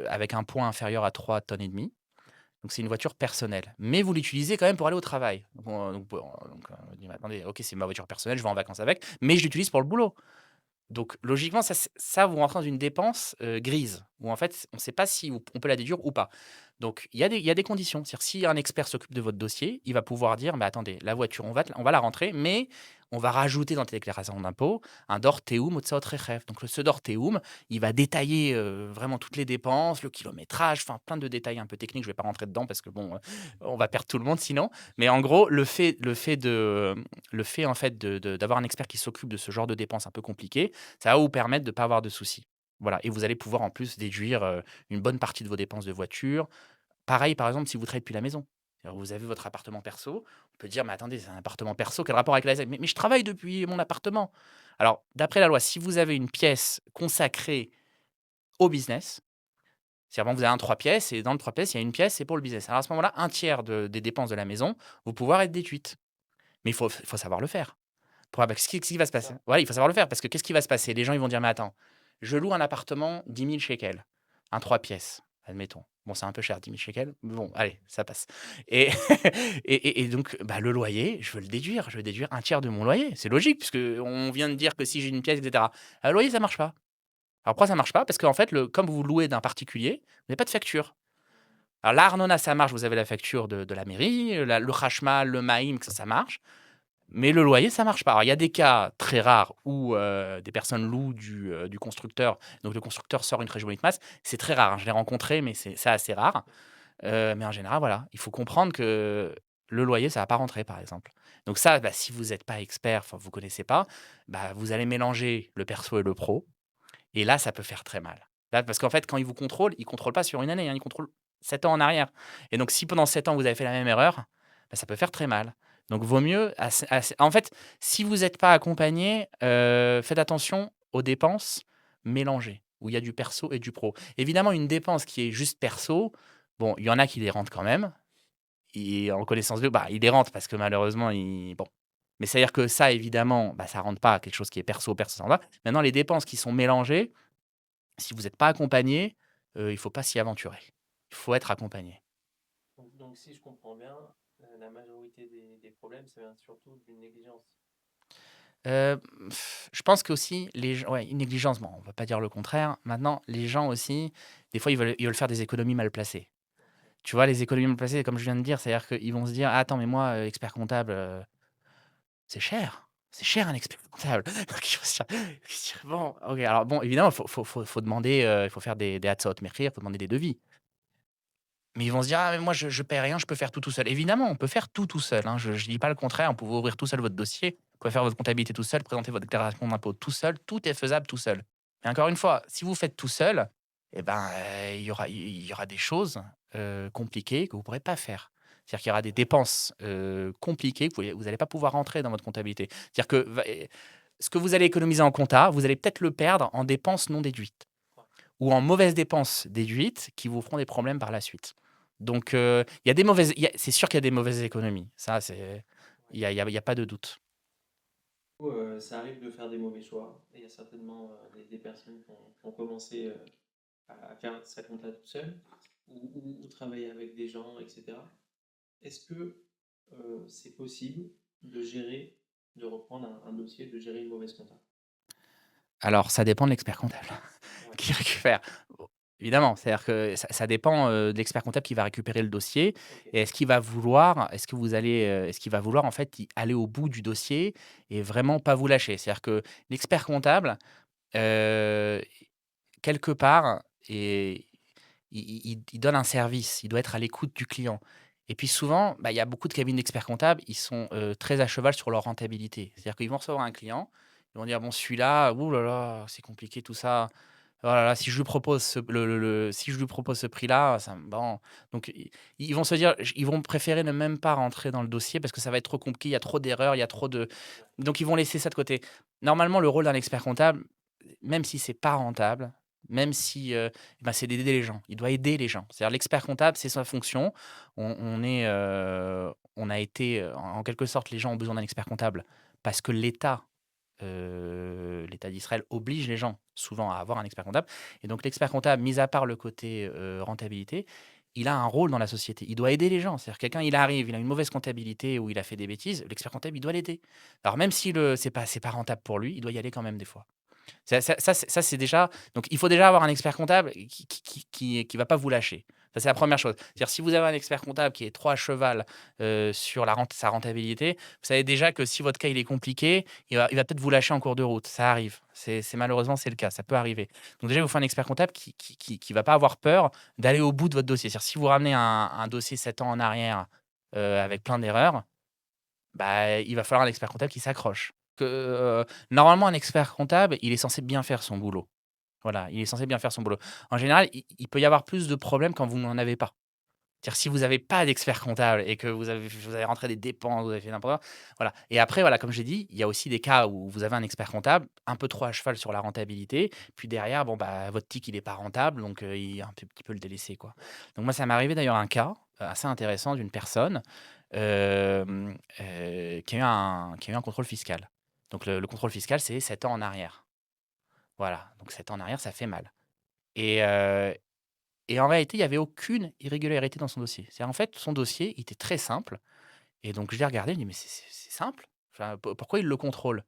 avec un poids inférieur à 3 tonnes et demie. Donc c'est une voiture personnelle, mais vous l'utilisez quand même pour aller au travail. On dit: «Mais attendez, OK, c'est ma voiture personnelle, je vais en vacances avec, mais je l'utilise pour le boulot». Donc logiquement, ça, vous rentrez dans une dépense, grise, où en fait, on ne sait pas si on peut la déduire ou pas. Donc il y a des conditions. C'est-à-dire si un expert s'occupe de votre dossier, il va pouvoir dire: «Mais attendez, la voiture, on va la rentrer, mais on va rajouter dans tes déclarations d'impôts un dor teum hotzaot rechev». Donc ce dor teum, il va détailler, vraiment toutes les dépenses, le kilométrage, enfin plein de détails un peu techniques. Je ne vais pas rentrer dedans parce que bon, on va perdre tout le monde sinon. Mais en gros, le fait en fait d'avoir un expert qui s'occupe de ce genre de dépenses un peu compliquées, ça va vous permettre de ne pas avoir de soucis. Voilà, et vous allez pouvoir en plus déduire, une bonne partie de vos dépenses de voiture. Pareil, par exemple, si vous travaillez depuis la maison. C'est-à-dire, vous avez votre appartement perso, on peut dire: «Mais attendez, c'est un appartement perso, quel rapport avec la mais je travaille depuis mon appartement». Alors, d'après la loi, si vous avez une pièce consacrée au business, c'est-à-dire, bon, vous avez un 3 pièces et dans le 3 pièces, il y a une pièce, c'est pour le business. Alors à ce moment-là, un tiers des dépenses de la maison vont pouvoir être déduites. Mais il faut savoir le faire. Qu'est-ce qui va se passer? Ça. Voilà, il faut savoir le faire parce que qu'est-ce qui va se passer? Les gens, ils vont dire: «Mais attends, je loue un appartement 10 000 shekels, un 3 pièces», admettons. Bon, c'est un peu cher 10 000 shekels, mais bon, allez, ça passe et et donc bah, le loyer, je veux le déduire. Je veux déduire un tiers de mon loyer. C'est logique puisque on vient de dire que si j'ai une pièce et cetera. Le loyer, ça marche pas. Alors pourquoi ça marche pas? Parce qu'en fait, comme vous louez d'un particulier, vous n'avez pas de facture. Alors l'Arnona, ça marche, vous avez la facture de la mairie, le Khachmal, le Maïm, ça marche. Mais le loyer, ça marche pas. Alors, il y a des cas très rares où des personnes louent du constructeur, donc le constructeur sort une très jolie masse. C'est très rare, hein, je l'ai rencontré, mais c'est assez rare. Mais en général, voilà, il faut comprendre que le loyer, ça va pas rentrer, par exemple. Donc ça, bah, si vous êtes pas expert, enfin, vous connaissez pas, bah, vous allez mélanger le perso et le pro et là, ça peut faire très mal. Là, parce qu'en fait, quand ils vous contrôlent, ils contrôlent pas sur une année, hein, ils contrôlent 7 ans en arrière et donc si pendant 7 ans, vous avez fait la même erreur, bah, ça peut faire très mal. Donc vaut mieux en fait, si vous êtes pas accompagné, faites attention aux dépenses mélangées, où il y a du perso et du pro. Évidemment, une dépense qui est juste perso, bon, il y en a qui les rentrent quand même et en connaissance de bah, ils les rentrent parce que malheureusement, ils bon. Mais c'est-à-dire que ça, évidemment, bah, ça rentre pas, quelque chose qui est perso, perso, ça en va. Maintenant, les dépenses qui sont mélangées, si vous êtes pas accompagné, il faut pas s'y aventurer. Il faut être accompagné. Donc, si je comprends bien, la majorité des problèmes, ça vient surtout d'une négligence. Heu, je pense qu'aussi les gens ouais, une négligence, bon, on va pas dire le contraire. Maintenant, les gens aussi, des fois, ils veulent faire des économies mal placées. Ok. Tu vois, les économies mal placées, comme je viens de dire, c'est-à-dire qu'ils vont se dire: «Ah, attends, mais moi, expert comptable, c'est cher. C'est cher un expert comptable». Donc ils vont se dire: «Bon, OK». Alors bon, évidemment, faut demander, il faut faire des Hatzot Mechir, il faut demander des devis. Mais ils vont se dire: «Ah mais moi je paie rien, je peux faire tout seul». Évidemment, on peut faire tout seul, hein, je dis pas le contraire, vous pouvez ouvrir tout seul votre dossier, vous pouvez faire votre comptabilité tout seul, présenter votre déclaration d'impôt tout seul, tout est faisable tout seul. Mais encore une fois, si vous faites tout seul, et ben, il y aura des choses, compliquées que vous pourrez pas faire. C'est-à-dire qu'il y aura des dépenses, compliquées que vous allez pas pouvoir rentrer dans votre comptabilité. C'est-à-dire que ce que vous allez économiser en compta, vous allez peut-être le perdre en dépenses non déduites ou en mauvaises dépenses déduites qui vous feront des problèmes par la suite. Donc, il y a des mauvaises c'est sûr qu'il y a des mauvaises économies. Ça, il y a pas de doute. Ça arrive de faire des mauvais choix. Et il y a certainement des personnes qui ont commencé à faire sa compta tout seul ou travailler avec des gens, etc. Est-ce que c'est possible de gérer, de reprendre un dossier, de gérer une mauvaise compta? Alors, ça dépend de l'expert comptable Ouais, qui récupère. Bon, évidemment, c'est-à-dire que ça dépend, de l'expert comptable qui va récupérer le dossier ok. et est-ce qu'il va vouloir en fait aller au bout du dossier et vraiment pas vous lâcher? C'est-à-dire que l'expert comptable, heu, quelque part et il donne un service, il doit être à l'écoute du client et puis souvent, bah, il y a beaucoup de cabines d'experts comptables, ils sont, très à cheval sur leur rentabilité. C'est-à-dire qu'ils vont recevoir un client, ils vont dire: «Bon celui-là, ouh là là, c'est compliqué tout ça. Oh là là, si je lui propose si je lui propose ce prix-là, ça me bon». Donc ils vont se dire ils vont préférer ne même pas rentrer dans le dossier parce que ça va être trop compliqué, il y a trop d'erreurs, il y a trop de donc ils vont laisser ça de côté. Normalement, le rôle d'un expert comptable, même si c'est pas rentable, même si, bah, c'est d'aider les gens. Il doit aider les gens. C'est-à-dire l'expert comptable, c'est sa fonction. On a été, en quelque sorte, les gens ont besoin d'un expert comptable parce que l'État d'Israël oblige les gens souvent à avoir un expert comptable et donc l'expert comptable, mis à part le côté, rentabilité, il a un rôle dans la société. Il doit aider les gens. C'est-à-dire quelqu'un, il arrive, il a une mauvaise comptabilité ou il a fait des bêtises, l'expert comptable, il doit l'aider. Alors même si c'est pas rentable pour lui, il doit y aller quand même des fois. C'est déjà donc il faut déjà avoir un expert comptable qui va pas vous lâcher. Ça, c'est la première chose. C'est-à-dire si vous avez un expert comptable qui est trop à cheval, sur sa rentabilité, vous savez déjà que si votre cas il est compliqué, il va peut-être vous lâcher en cours de route. Ça arrive. C'est malheureusement, c'est le cas, ça peut arriver. Donc déjà, il vous faut un expert comptable qui va pas avoir peur d'aller au bout de votre dossier. C'est-à-dire si vous ramenez un dossier 7 ans en arrière, avec plein d'erreurs, bah, il va falloir un expert comptable qui s'accroche. Normalement, un expert comptable, il est censé bien faire son boulot. Voilà, il est censé bien faire son boulot. En général, il peut y avoir plus de problèmes quand vous n'en avez pas. C'est-à-dire si vous n'avez pas d'expert comptable et que vous avez rentré des dépenses, vous avez fait n'importe quoi, voilà. Et après, voilà, comme j'ai dit, il y a aussi des cas où vous avez un expert comptable un peu trop à cheval sur la rentabilité, puis derrière, bon, bah, votre TIC, il est pas rentable, donc il est un petit peu le délaisser, quoi. Donc moi, ça m'est arrivé d'ailleurs un cas, assez intéressant d'une personne, qui a eu un contrôle fiscal. Donc le contrôle fiscal, c'est 7 ans en arrière. Voilà, donc 7 ans en arrière, ça fait mal. Et et en réalité, il y avait aucune irrégularité dans son dossier. C'est en fait, son dossier, il était très simple et donc je l'ai regardé, je me dis: «Mais c'est simple, enfin, pourquoi ils le contrôlent?»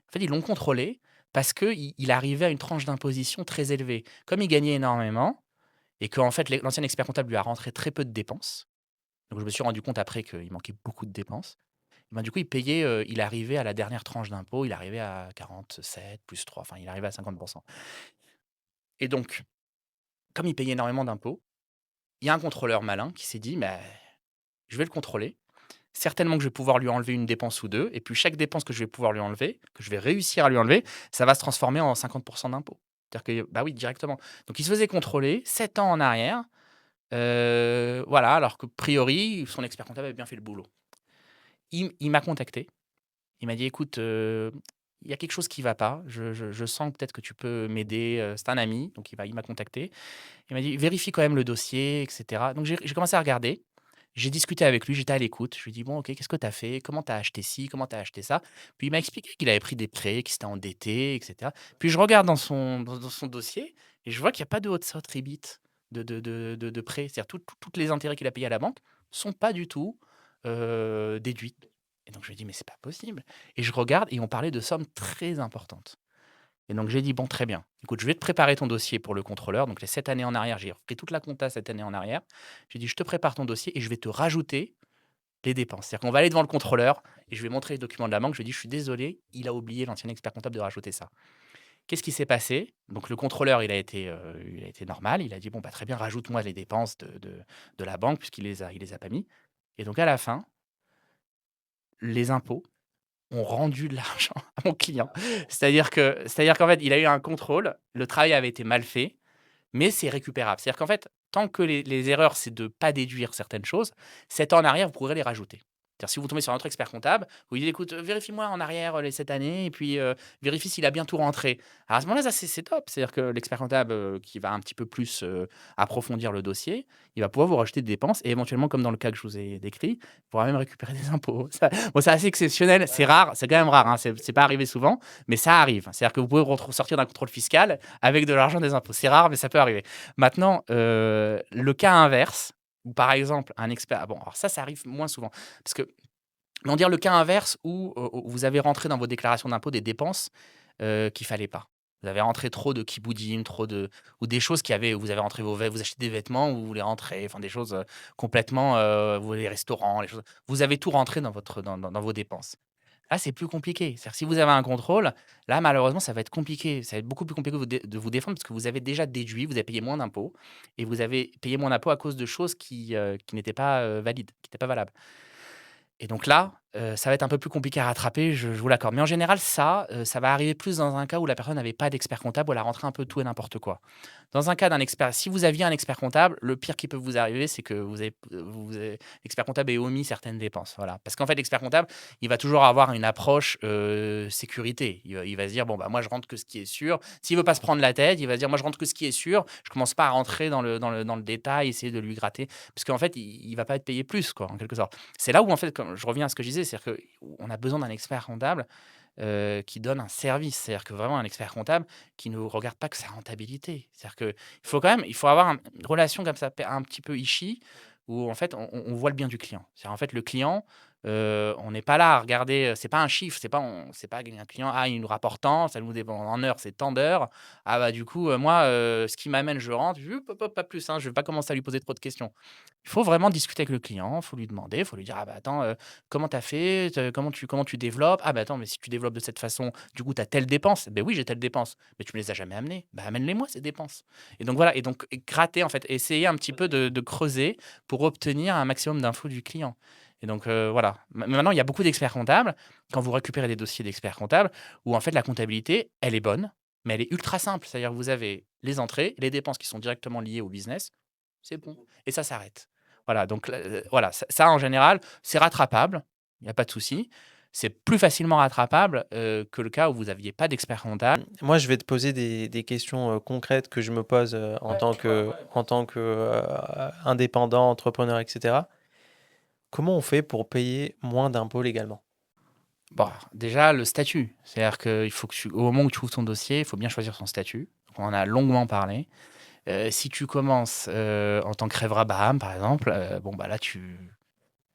En fait, ils l'ont contrôlé parce qu'il arrivait à une tranche d'imposition très élevée. Comme il gagnait énormément et qu'en fait, l'ancien expert comptable lui a rentré très peu de dépenses, donc je me suis rendu compte après qu'il manquait beaucoup de dépenses. Ben, du coup, il payait, il arrivait à la dernière tranche d'impôt, il arrivait à 47 plus 3, enfin, il arrivait à 50. Et donc, comme il payait énormément d'impôts, il y a un contrôleur malin qui s'est dit: «Mais je vais le contrôler. Certainement que je vais pouvoir lui enlever une dépense ou 2, et puis chaque dépense que je vais pouvoir lui enlever, que je vais réussir à lui enlever, ça va se transformer en 50 d'impôt». C'est-à-dire que bah oui, directement. Donc il se faisait contrôler 7 ans en arrière, voilà, alors que priori, son expert comptable avait bien fait le boulot. Il m'a contacté, il m'a dit: «Écoute, il y a quelque chose qui va pas, je sens peut-être que tu peux m'aider», c'est un ami, donc il m'a contacté. Il m'a dit: «Vérifie quand même le dossier et cetera». Donc j'ai commencé à regarder. J'ai discuté avec lui, j'étais à l'écoute. Je lui ai dit: «Bon, OK, qu'est-ce que tu as fait? Comment tu as acheté ci? Comment tu as acheté ça?» Puis il m'a expliqué qu'il avait pris des prêts, qu'il s'était endetté et cetera. Puis je regarde dans son dossier et je vois qu'il y a pas de haute rebite de prêts. C'est-à-dire toutes les intérêts qu'il a payés à la banque sont pas du tout, déduites. Et donc je lui ai dit: «Mais c'est pas possible», et je regarde et on parlait de sommes très importantes. Et donc j'ai dit: «Bon, très bien. Écoute, je vais te préparer ton dossier pour le contrôleur». Donc les 7 années en arrière, j'ai repris toute la compta 7 années en arrière. J'ai dit: «Je te prépare ton dossier et je vais te rajouter les dépenses». C'est-à-dire qu'on va aller devant le contrôleur et je vais montrer les documents de la banque. Je lui ai dit: «Je suis désolé, il a oublié, l'ancien expert comptable, de rajouter ça». Qu'est-ce qui s'est passé? Donc le contrôleur, il a été normal. Il a dit: «Bon, bah, très bien, rajoute-moi les dépenses de la banque», puisqu'il les a pas mis. Et donc à la fin, les impôts ont rendu de l'argent à mon client. C'est-à-dire qu'en fait, il a eu un contrôle, le travail avait été mal fait, mais c'est récupérable. C'est-à-dire qu'en fait, tant que les erreurs, c'est de ne pas déduire certaines choses, 7 ans en arrière, vous pourrez les rajouter. C'est-à-dire si vous tombez sur un autre expert comptable, vous lui dites: «Écoute, vérifie-moi en arrière, les 7 années et puis, vérifie s'il a bien tout rentré». Alors à ce moment-là, ça c'est top. C'est-à-dire que l'expert comptable, qui va un petit peu plus, approfondir le dossier, il va pouvoir vous rajouter des dépenses et éventuellement, comme dans le cas que je vous ai décrit, il pourra même récupérer des impôts. Ça bon, c'est assez exceptionnel, c'est rare, c'est quand même rare, hein, c'est pas arrivé souvent, mais ça arrive. C'est-à-dire que vous pouvez sortir d'un contrôle fiscal avec de l'argent des impôts. C'est rare, mais ça peut arriver. Maintenant, le cas inverse, où par exemple un expert, bon, alors ça arrive moins souvent parce que, mais on dire le cas inverse où vous avez rentré dans vos déclarations d'impôts des dépenses, qu'il fallait pas. Vous avez rentré trop de kiboudines, trop de, ou des choses vous avez rentré vous achetez des vêtements, vous les rentrez, enfin des choses, complètement, les restaurants, les choses, vous avez tout rentré dans vos dépenses. Là, c'est plus compliqué. C'est-à-dire si vous avez un contrôle, là, malheureusement, ça va être compliqué. Ça va être beaucoup plus compliqué de vous défendre parce que vous avez déjà déduit, vous avez payé moins d'impôts et vous avez payé moins d'impôts à cause de choses qui n'étaient pas, valides, qui n'étaient pas valables. Et donc là, ça va être un peu plus compliqué à rattraper, je vous l'accorde. Mais en général, ça va arriver plus dans un cas où la personne n'avait pas d'expert comptable, où elle a rentré un peu tout et n'importe quoi. Dans un cas d'un expert, si vous aviez un expert comptable, le pire qui peut vous arriver, c'est que l'expert comptable ait omis certaines dépenses, voilà. Parce qu'en fait, l'expert comptable, il va toujours avoir une approche, sécurité. Il va se dire: «Bon, bah, moi, je rentre que ce qui est sûr». S'il veut pas se prendre la tête, il va se dire: «Moi, je rentre que ce qui est sûr, je commence pas à rentrer dans le détail, essayer de lui gratter». Parce qu'en fait, il va pas être payé plus, quoi, en quelque sorte. C'est là où, en fait, comme je reviens à ce que je disais, c'est-à-dire qu'on a besoin d'un expert comptable, qui donne un service. C'est-à-dire que vraiment un expert comptable qui ne regarde pas que sa rentabilité. C'est-à-dire qu'il faut avoir une relation comme ça, un petit peu ishi, où en fait on voit le bien du client. C'est-à-dire en fait le client, on n'est pas là à regarder, c'est pas un chiffre, c'est pas un client, ah il nous rapporte tant, ça nous dépend en heures, c'est tant d'heures. Ah bah du coup, moi, ce qui m'amène, je rentre, hop, hop, pas plus, hein, je vais pas commencer à lui poser trop de questions. Il faut vraiment discuter avec le client, il faut lui demander, il faut lui dire: «Ah bah attends, comment tu as fait? Comment tu développes? Ah bah attends, mais si tu développes de cette façon, du coup, tu as telle dépense. Ben oui, j'ai telle dépense. Mais tu me les as jamais amenées. Bah amène-les-moi ces dépenses». Et donc voilà, et donc gratter en fait, essayer un petit peu de creuser pour obtenir un maximum d'infos du client. Et donc voilà. Maintenant, il y a beaucoup d'experts comptables, quand vous récupérez des dossiers d'experts comptables, où en fait la comptabilité, elle est bonne, mais elle est ultra simple. C'est-à-dire que vous avez les entrées, les dépenses qui sont directement liées au business, c'est bon et ça s'arrête. Voilà, donc voilà, ça en général, c'est rattrapable, il y a pas de souci. C'est plus facilement rattrapable, que le cas où vous aviez pas d'expert comptable. Moi, je vais te poser des questions, concrètes que je me pose, Ouais, ouais. en tant que, indépendant, entrepreneur et cetera. Comment on fait pour payer moins d'impôts légalement? Bon, déjà le statut, c'est-à-dire qu'il faut que tu au moment où tu ouvres ton dossier, il faut bien choisir son statut. Donc on en a longuement parlé. Si tu commences, en tant que rêveur Abraham, par exemple, bon, bah, là,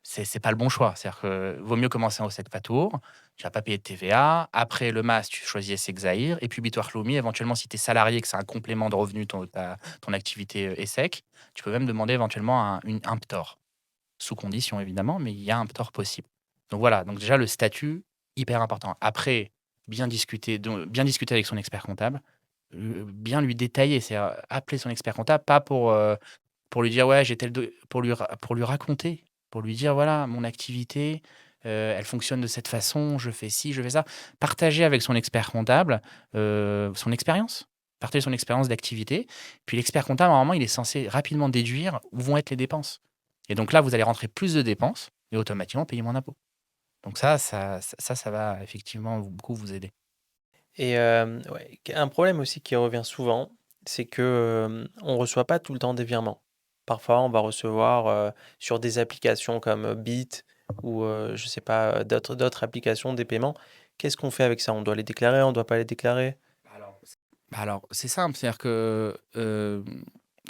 c'est pas le bon choix. C'est-à-dire que vaut mieux commencer en OSEC Patour, tu vas pas payer de TVA. Après le MAS, tu choisis ESSEC Zahir et puis Bitoire Lomi, éventuellement, si tu es salarié, que c'est un complément de revenu, ton activité, ESSEC, tu peux même demander éventuellement un PTOR. Sous condition évidemment, mais il y a un PTOR possible. Donc voilà, donc déjà le statut, hyper important. Après, bien discuter avec son expert comptable, bien lui détailler, c'est appeler son expert comptable, pas pour lui dire: «Ouais, j'ai tel do» pour lui raconter, pour lui dire: «Voilà, mon activité, elle fonctionne de cette façon, je fais ci, je fais ça». Partager avec son expert comptable, son expérience. Partager son expérience d'activité. Puis l'expert comptable, normalement, il est censé rapidement déduire où vont être les dépenses. Et donc là, vous allez rentrer plus de dépenses et automatiquement payer moins d'impôts. Donc ça va effectivement beaucoup vous aider. Et ouais, un problème aussi qui revient souvent, c'est que, on reçoit pas tout le temps des virements. Parfois, on va recevoir, sur des applications comme, Bitt ou, je sais pas, d'autres applications, des paiements. Qu'est-ce qu'on fait avec ça? On doit les déclarer? On doit pas les déclarer? Alors, c'est simple, c'est-à-dire que,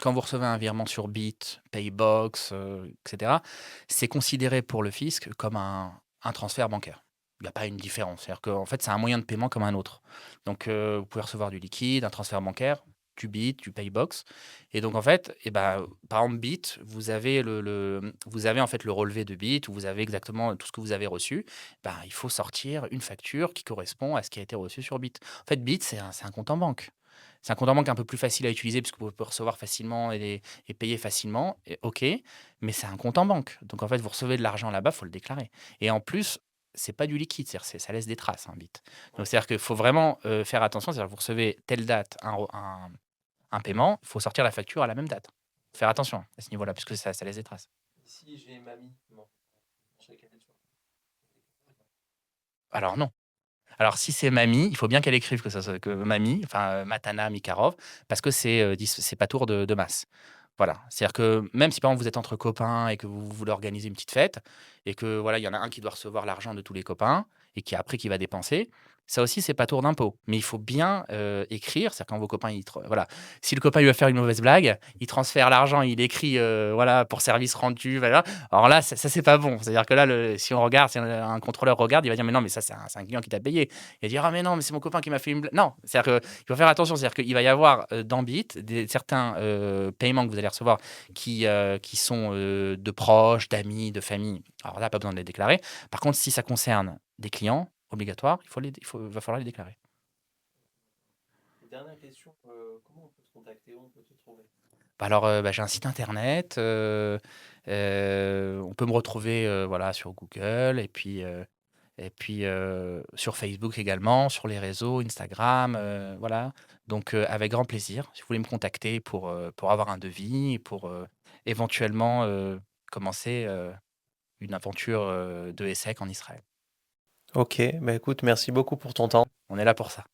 quand vous recevez un virement sur Bitt, Paybox, et cetera, c'est considéré pour le fisc comme un transfert bancaire. Il y a pas une différence. C'est-à-dire qu'en fait, c'est un moyen de paiement comme un autre. Donc, vous pouvez recevoir du liquide, un transfert bancaire, du Bitt, du Paybox et donc en fait et bah, par exemple Bitt, vous avez en fait le relevé de Bitt où vous avez exactement tout ce que vous avez reçu. Ben, il faut sortir une facture qui correspond à ce qui a été reçu sur Bitt. En fait, Bitt, c'est un compte en banque. C'est un compte en banque un peu plus facile à utiliser puisque vous pouvez recevoir facilement et payer facilement, et OK, mais c'est un compte en banque. Donc en fait, vous recevez de l'argent là-bas, il faut le déclarer. Et en plus, c'est pas du liquide, c'est-à-dire ça laisse des traces, un Bitt. Donc c'est-à-dire qu'il faut vraiment faire attention, c'est-à-dire que vous recevez telle date un paiement, il faut sortir la facture à la même date. Faire attention à ce niveau-là, puisque ça laisse des traces. Si j'ai mamie, non, je sais qu'elle est sûre. Alors non. Alors si c'est mamie, il faut bien qu'elle écrive que ça soit que mamie, enfin, Matana Mikarov, parce que c'est pas tour de masse. Voilà, c'est-à-dire que même si par exemple vous êtes entre copains et que vous voulez organiser une petite fête et que voilà, il y en a un qui doit recevoir l'argent de tous les copains et qui après qui va dépenser, ça aussi c'est pas tour d'impôt. Mais il faut bien, écrire, c'est-à-dire quand vos copains voilà, si le copain il va faire une mauvaise blague, il transfère l'argent, il écrit, voilà, pour service rendu, voilà. Alors là, ça c'est pas bon. C'est-à-dire que là, si un contrôleur regarde, il va dire: «Mais non, mais ça c'est un client qui t'a payé». Il va dire: «Ah mais non, mais c'est mon copain qui m'a fait une blague». Non, c'est-à-dire qu'il faut faire attention, c'est-à-dire qu'il va y avoir, dans Bitt certains, paiements que vous allez recevoir qui sont, de proches, d'amis, de famille. Alors là, pas besoin de les déclarer. Par contre, si ça concerne des clients, obligatoire, va falloir les déclarer. Dernière question, comment on peut te contacter? Où on peut te trouver? Bah alors, bah, j'ai un site internet, on peut me retrouver, voilà, sur Google et puis, sur Facebook également, sur les réseaux, Instagram, voilà. Donc, avec grand plaisir, si vous voulez me contacter pour avoir un devis, pour, éventuellement, commencer, une aventure, de ESSEC en Israël. OK, bah, écoute, merci beaucoup pour ton temps. On est là pour ça.